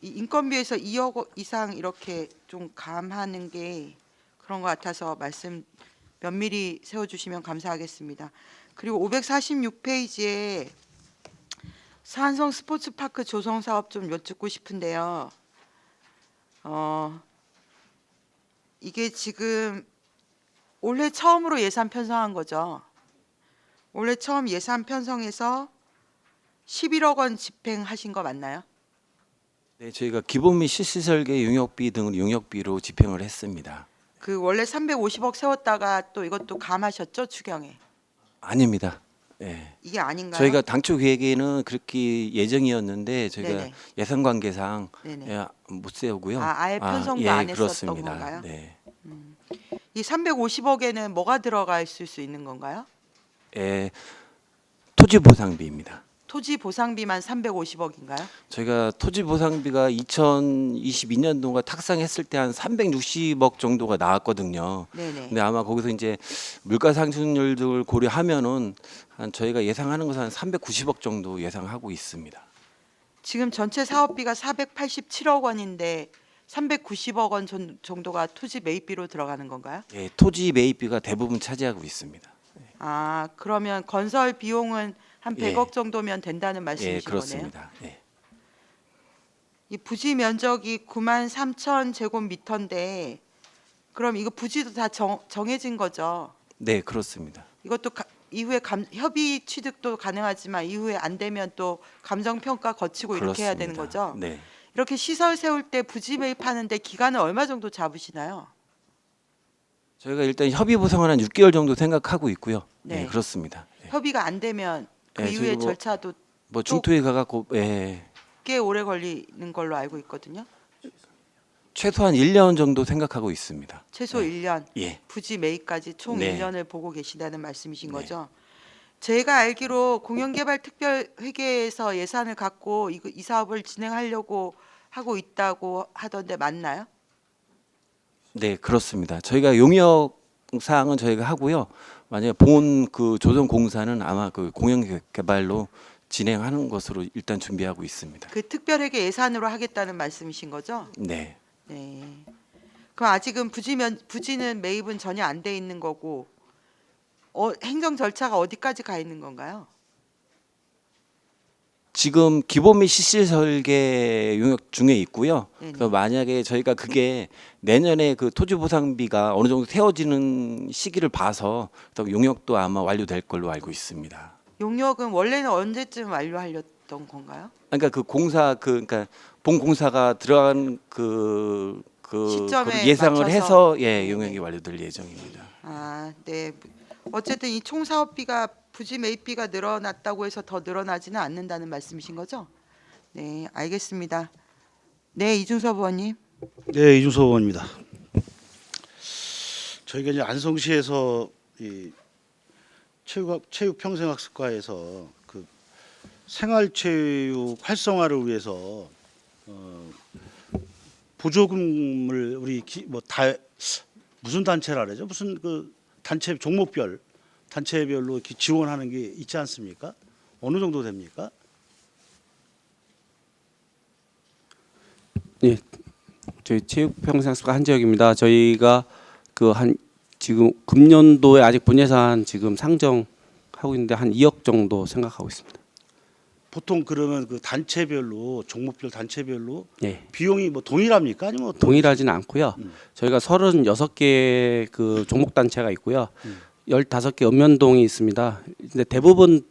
이 인건비에서 2억 이상 이렇게 좀 감하는 게 그런 것 같아서 말씀 면밀히 세워주시면 감사하겠습니다. 그리고 546페이지에 산성 스포츠파크 조성 사업 좀 여쭙고 싶은데요. 이게 지금 올해 처음으로 예산 편성한 거죠. 올해 처음 예산 편성해서 11억 원 집행하신 거 맞나요? 네, 저희가 기본 및 실시 설계 용역비 등을 용역비로 집행을 했습니다. 그 원래 350억 세웠다가 또 이것도 감하셨죠, 추경에? 아닙니다. 네. 이게 아닌가요? 저희가 당초 계획에는 그렇게 예정이었는데 저희가 네네. 예산 관계상 네네. 못 세우고요. 아예 편성도 예, 안 했었던 그렇습니다. 건가요? 네. 이 350억에는 뭐가 들어가 있을 수 있는 건가요? 토지 보상비입니다. 토지 보상비만 350억인가요? 저희가 토지 보상비가 2022년도가 탁상했을 때 한 360억 정도가 나왔거든요. 네네. 근데 아마 거기서 이제 물가 상승률을 고려하면은 한 저희가 예상하는 것은 한 390억 정도 예상하고 있습니다. 지금 전체 사업비가 487억 원인데 390억 원 정도가 토지 매입비로 들어가는 건가요? 예, 토지 매입비가 대부분 차지하고 있습니다. 아, 그러면 건설 비용은 한 예. 100억 정도면 된다는 말씀이신 예, 거네요. 그렇습니다. 예. 이 부지 면적이 9만 3천 제곱미터인데 그럼 이거 부지도 다 정해진 거죠? 네, 그렇습니다. 이것도 이후에 협의 취득도 가능하지만 이후에 안 되면 또 감정 평가 거치고 이렇게 해야 되는 그렇습니다. 거죠? 네. 이렇게 시설 세울 때 부지 매입하는데 기간을 얼마 정도 잡으시나요? 저희가 일단 협의 보상은 한 6개월 정도 생각하고 있고요. 네. 네, 그렇습니다. 협의가 안 되면 그 예, 이후에 저희가 절차도 뭐 중투에 가갖고 예, 꽤 오래 걸리는 걸로 알고 있거든요. 최소한 1년 정도 생각하고 있습니다. 최소 1년, 예. 부지 매입까지 총 네. 1년을 보고 계시다는 말씀이신 네. 거죠. 제가 알기로 공영개발특별회계에서 예산을 갖고 이 사업을 진행하려고 하고 있다고 하던데 맞나요? 네, 그렇습니다. 저희가 용역 사항은 저희가 하고요. 만약에 본 그 조성 공사는 아마 그 공영개발로 진행하는 것으로 일단 준비하고 있습니다. 그 특별회계 예산으로 하겠다는 말씀이신 거죠? 네. 네. 그럼 아직은 부지는 매입은 전혀 안 돼 있는 거고 행정 절차가 어디까지 가 있는 건가요? 지금 기본 및 시설 설계 용역 중에 있고요. 네네. 그래서 만약에 저희가 그게 내년에 그 토지 보상비가 어느 정도 세워지는 시기를 봐서 또 용역도 아마 완료될 걸로 알고 있습니다. 용역은 원래는 언제쯤 완료하렸던 건가요? 그러니까 그 공사 그러니까 본 공사가 들어간 그 시점에 그걸 예상을 맞춰서? 해서 예, 네네. 용역이 완료될 예정입니다. 아, 네. 어쨌든 이 총 사업비가 부지 매입비가 늘어났다고 해서 더 늘어나지는 않는다는 말씀이신 거죠? 네, 알겠습니다. 네, 이준섭 의원님. 네, 이준석 의원입니다. 저희가 이제 안성시에서 이 체육평생학습과에서 그 생활체육 활성화를 위해서 보조금을 우리 무슨 단체라 그러죠? 무슨 그 단체 종목별 단체별로 이렇게 지원하는 게 있지 않습니까? 어느 정도 됩니까? 예, 저희 체육평생학습과 한지혁입니다. 저희가 지금 금년도에 아직 본예산 지금 상정하고 있는데 한 2억 정도 생각하고 있습니다. 보통 그러면 그 단체별로 종목별 단체별로 예. 비용이 뭐 동일합니까? 아니면 어떤 동일하지는 않고요. 저희가 36개 그 종목 단체가 있고요. 15개 읍면동이 있습니다. 근데 대부분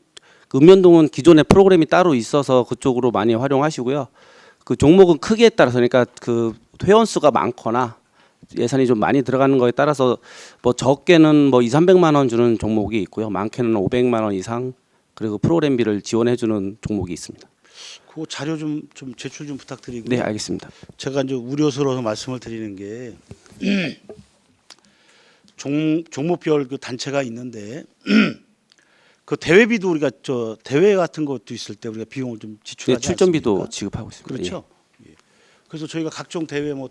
그 읍면동은 기존에 프로그램이 따로 있어서 그쪽으로 많이 활용하시고요. 그 종목은 크기에 따라서 그러니까 그 회원 수가 많거나 예산이 좀 많이 들어가는 거에 따라서 뭐 적게는 뭐 200~300만 원 주는 종목이 있고요. 많게는 500만 원 이상 그리고 프로그램비를 지원해 주는 종목이 있습니다. 그 자료 좀 제출 좀 부탁드리고요. 네, 알겠습니다. 제가 이제 우려스러워서 말씀을 드리는 게 종목별 그 단체가 있는데 그 대회비도 우리가 대회 같은 것도 있을 때 우리가 비용을 좀 네, 지출하지 출전비도 않습니까? 지급하고 있습니다. 그렇죠. 예. 그래서 저희가 각종 대회 뭐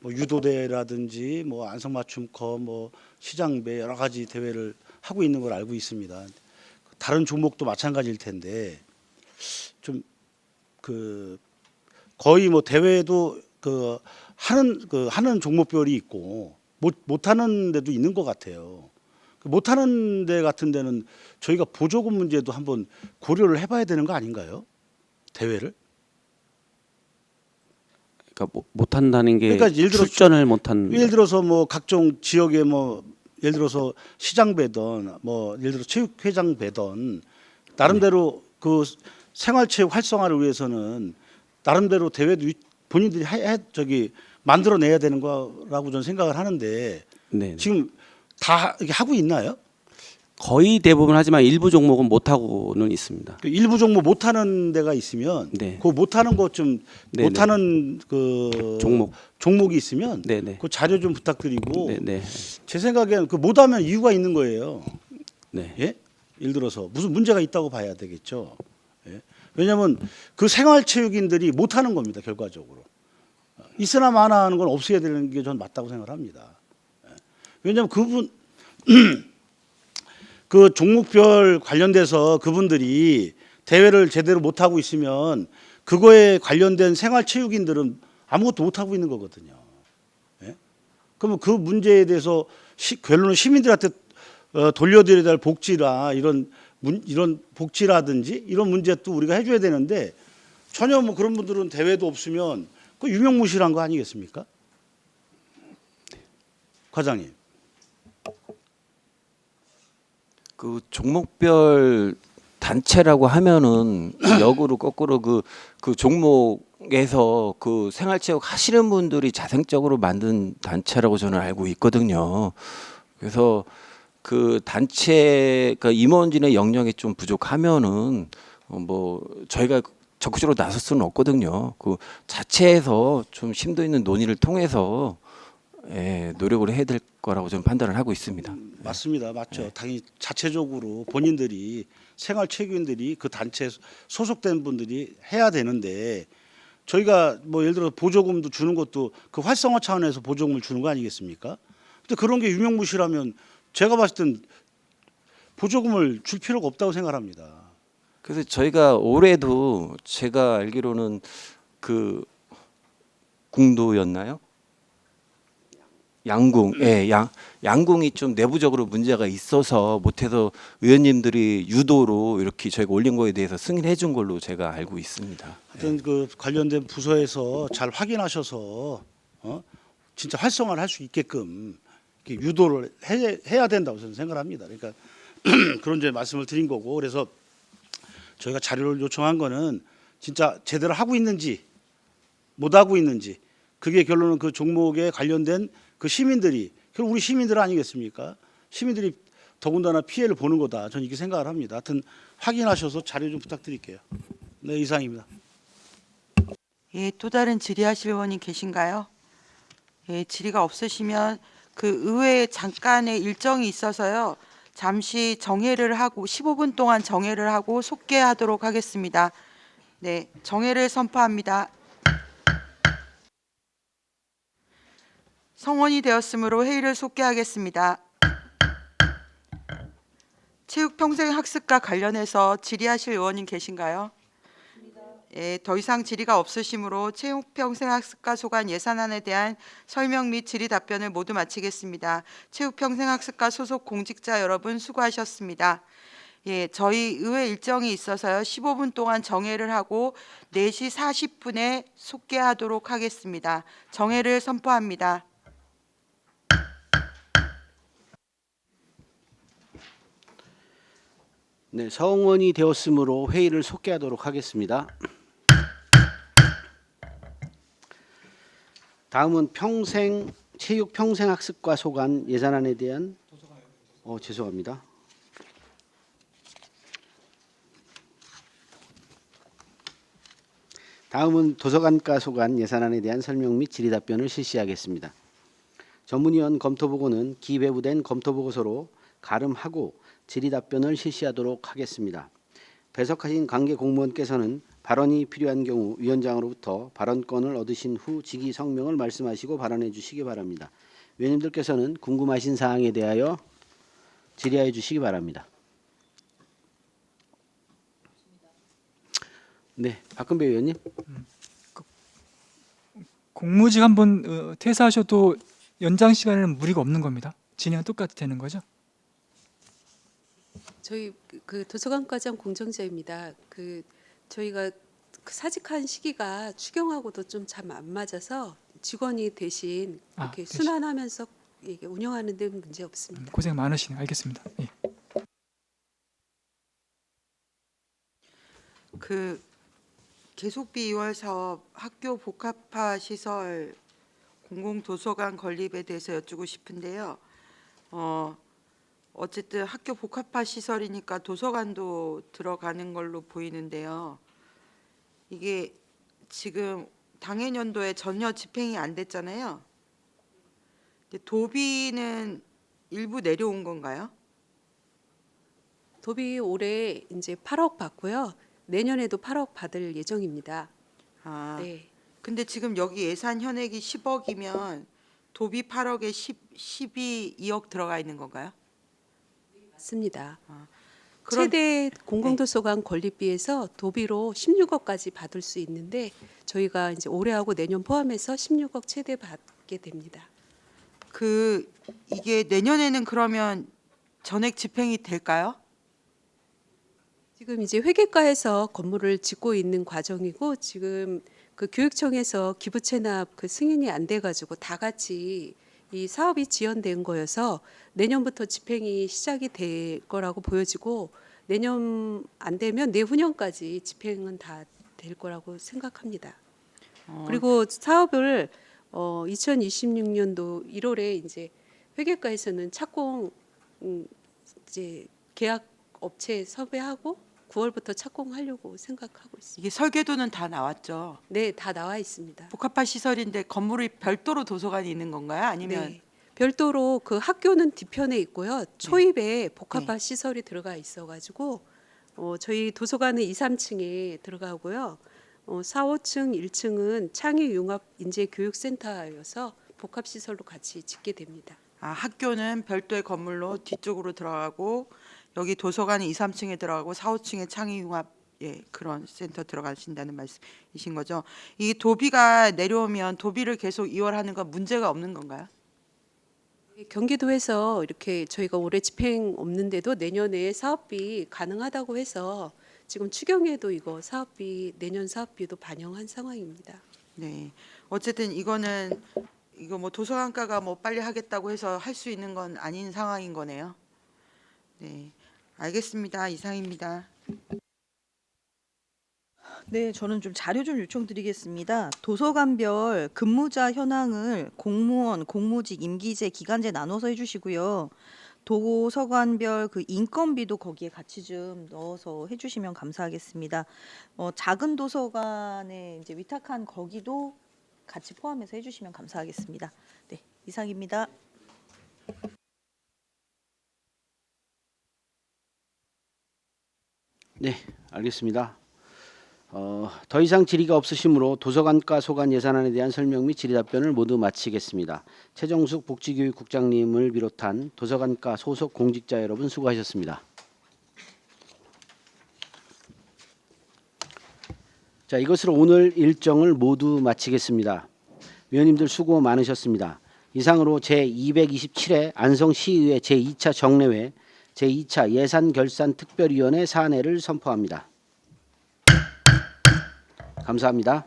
유도대라든지 뭐 안성맞춤컵 뭐 시장배 여러 가지 대회를 하고 있는 걸 알고 있습니다. 다른 종목도 마찬가지일 텐데 좀 그 거의 뭐 대회도 하는 종목별이 있고 못하는 데도 있는 것 같아요. 못하는 데 같은 데는 저희가 보조금 문제도 한번 고려를 해봐야 되는 거 아닌가요? 대회를? 그러니까 못한다는 게 그러니까 예를 들어 출전을 못한. 예를 들어서 뭐 각종 지역에 뭐 예를 들어서 시장배든 뭐 예를 들어 체육회장배든 나름대로 그 생활체육 활성화를 위해서는 나름대로 대회도 본인들이 만들어내야 되는 거라고 저는 생각을 하는데 네. 지금 다 이렇게 하고 있나요? 거의 대부분 하지만 일부 종목은 못 하고는 있습니다. 일부 종목 못 하는 데가 있으면 네. 그 못 하는 것 좀 네네. 못 하는 그 종목이 있으면 네네. 그 자료 좀 부탁드리고 네네. 제 생각에는 그 못 하면 이유가 있는 거예요. 네. 예? 예를 들어서 무슨 문제가 있다고 봐야 되겠죠. 예? 왜냐하면 그 생활체육인들이 못하는 겁니다. 결과적으로. 있으나 마나 하는 건 없어야 되는 게 전 맞다고 생각합니다. 왜냐하면 그분 그 종목별 관련돼서 그분들이 대회를 제대로 못하고 있으면 그거에 관련된 생활체육인들은 아무것도 못하고 있는 거거든요. 예? 그러면 그 문제에 대해서 결론은 시민들한테 돌려드려야 될 복지라 이런 복지라든지 이런 문제 또 우리가 해줘야 되는데 전혀 뭐 그런 분들은 대회도 없으면 그 유명무실한 거 아니겠습니까? 과장님. 그 종목별 단체라고 하면은 역으로 거꾸로 그 종목에서 그 생활체육 하시는 분들이 자생적으로 만든 단체라고 저는 알고 있거든요. 그래서 그 단체 그 임원진의 영역이 좀 부족하면은 뭐 저희가 적극적으로 나설 수는 없거든요. 그 자체에서 좀 심도 있는 논의를 통해서 노력을 해야 될 거라고 저는 판단을 하고 있습니다. 맞습니다. 맞죠. 당연히 자체적으로 본인들이 생활체육인들이 그 단체에 소속된 분들이 해야 되는데 저희가 뭐 예를 들어 보조금도 주는 것도 그 활성화 차원에서 보조금을 주는 거 아니겠습니까? 근데 그런 게 유명무실하면 제가 봤을 땐 보조금을 줄 필요가 없다고 생각합니다. 그래서 저희가 올해도 제가 알기로는 그 궁도였나요? 양궁, 양궁이 좀 내부적으로 문제가 있어서 못해서 의원님들이 유도로 이렇게 저희가 올린 거에 대해서 승인해 준 걸로 제가 알고 있습니다. 하여튼 그 관련된 부서에서 잘 확인하셔서 진짜 활성화를 할 수 있게끔 이렇게 유도를 해야 된다고 저는 생각합니다. 그러니까 그런 이제 말씀을 드린 거고 그래서 저희가 자료를 요청한 거는 진짜 제대로 하고 있는지 못 하고 있는지 그게 결론은 그 종목에 관련된 그 시민들이 결국 우리 시민들 아니겠습니까? 시민들이 더군다나 피해를 보는 거다. 저는 이렇게 생각을 합니다. 하여튼 확인하셔서 자료 좀 부탁드릴게요. 네, 이상입니다. 예, 또 다른 질의하실 의원님 계신가요? 예, 질의가 없으시면 그 의회에 잠깐의 일정이 있어서요. 잠시 정회를 하고 15분 동안 정회를 하고 속개하도록 하겠습니다. 네, 정회를 선포합니다. 성원이 되었으므로 회의를 속개하겠습니다. 체육평생학습과 관련해서 질의하실 의원님 계신가요? 예, 더 이상 질의가 없으시므로 체육평생학습과 소관 예산안에 대한 설명 및 질의 답변을 모두 마치겠습니다. 체육평생학습과 소속 공직자 여러분 수고하셨습니다. 예, 저희 의회 일정이 있어서요. 15분 동안 정회를 하고 4시 40분에 속개하도록 하겠습니다. 정회를 선포합니다. 네, 성원이 되었으므로 회의를 속개하도록 하겠습니다. 다음은 체육평생학습과 소관 예산안에 대한 죄송합니다. 다음은 도서관과 소관 예산안에 대한 설명 및 질의 답변을 실시하겠습니다. 전문위원 검토보고는 기배부된 검토보고서로 가름하고 질의 답변을 실시하도록 하겠습니다. 배석하신 관계 공무원께서는 발언이 필요한 경우 위원장으로부터 발언권을 얻으신 후 직위 성명을 말씀하시고 발언해 주시기 바랍니다. 위원님들께서는 궁금하신 사항에 대하여 질의해 주시기 바랍니다. 네, 박근배 의원님. 공무직 한번 퇴사하셔도 연장 시간에는 무리가 없는 겁니다. 진행은 똑같이 되는 거죠? 저희 그 도서관과장 공정자입니다. 저희가 사직한 시기가 추경하고도 좀 참 안 맞아서 직원이 대신 이렇게 순환하면서 이게 운영하는 데는 문제 없습니다. 고생 많으시네요. 알겠습니다. 예. 그 계속비 2월 사업 학교 복합화 시설 공공도서관 건립에 대해서 여쭈고 싶은데요. 어쨌든 학교 복합화 시설이니까 도서관도 들어가는 걸로 보이는데요. 이게 지금 당해년도에 전혀 집행이 안 됐잖아요. 근데 도비는 일부 내려온 건가요? 도비 올해 이제 8억 받고요. 내년에도 8억 받을 예정입니다. 아, 네. 근데 지금 여기 예산 현액이 10억이면 도비 8억에 12, 2억 들어가 있는 건가요? 맞습니다. 그런- 최대 공공도서관 건립비에서 도비로 16억까지 받을 수 있는데 저희가 이제 올해하고 내년 포함해서 16억 최대 받게 됩니다. 이게 내년에는 그러면 전액 집행이 될까요? 지금 이제 회계과에서 건물을 짓고 있는 과정이고 지금 그 교육청에서 기부 체납 그 승인이 안 돼가지고 다 같이 이 사업이 지연된 거여서 내년부터 집행이 시작이 될 거라고 보여지고 내년 안 되면 내후년까지 집행은 다 될 거라고 생각합니다. 그리고 사업을 2026년도 1월에 이제 회계과에서는 착공 이제 계약 업체 섭외하고 9월부터 착공하려고 생각하고 있습니다. 이게 설계도는 다 나왔죠. 네, 다 나와 있습니다. 복합화 시설인데 건물이 별도로 도서관이 있는 건가요? 아니면 네. 별도로 그 학교는 뒤편에 있고요. 초입에 복합화 시설이 들어가 있어가지고 저희 도서관은 2, 3층에 들어가고요. 4, 5층, 1층은 창의융합인재교육센터여서 복합시설로 같이 짓게 됩니다. 학교는 별도의 건물로 뒤쪽으로 들어가고 여기 도서관은 2, 3층에 들어가고 4, 5층에 창의융합 그런 센터 들어가신다는 말씀이신 거죠. 이 도비가 내려오면 도비를 계속 이월하는 건 문제가 없는 건가요? 경기도에서 이렇게 저희가 올해 집행 없는데도 내년에 사업비 가능하다고 해서 지금 추경에도 이거 사업비 내년 사업비도 반영한 상황입니다. 네. 어쨌든 이거 뭐 도서관가가 뭐 빨리 하겠다고 해서 할 수 있는 건 아닌 상황인 거네요. 네. 알겠습니다. 이상입니다. 네, 저는 좀 자료 좀 요청드리겠습니다. 도서관별 근무자 현황을 공무원, 공무직, 임기제, 기간제 나눠서 해주시고요. 도서관별 그 인건비도 거기에 같이 좀 넣어서 해주시면 감사하겠습니다. 작은 도서관에 이제 위탁한 거기도 같이 포함해서 해주시면 감사하겠습니다. 네, 이상입니다. 네, 알겠습니다. 더 이상 질의가 없으시므로 도서관과 소관 예산안에 대한 설명 및 질의 답변을 모두 마치겠습니다. 최정숙 복지교육국장님을 비롯한 도서관과 소속 공직자 여러분 수고하셨습니다. 자, 이것으로 오늘 일정을 모두 마치겠습니다. 위원님들 수고 많으셨습니다. 이상으로 제227회 안성시의회 제2차 정례회 제2차 예산결산특별위원회 사안회를 선포합니다. 감사합니다.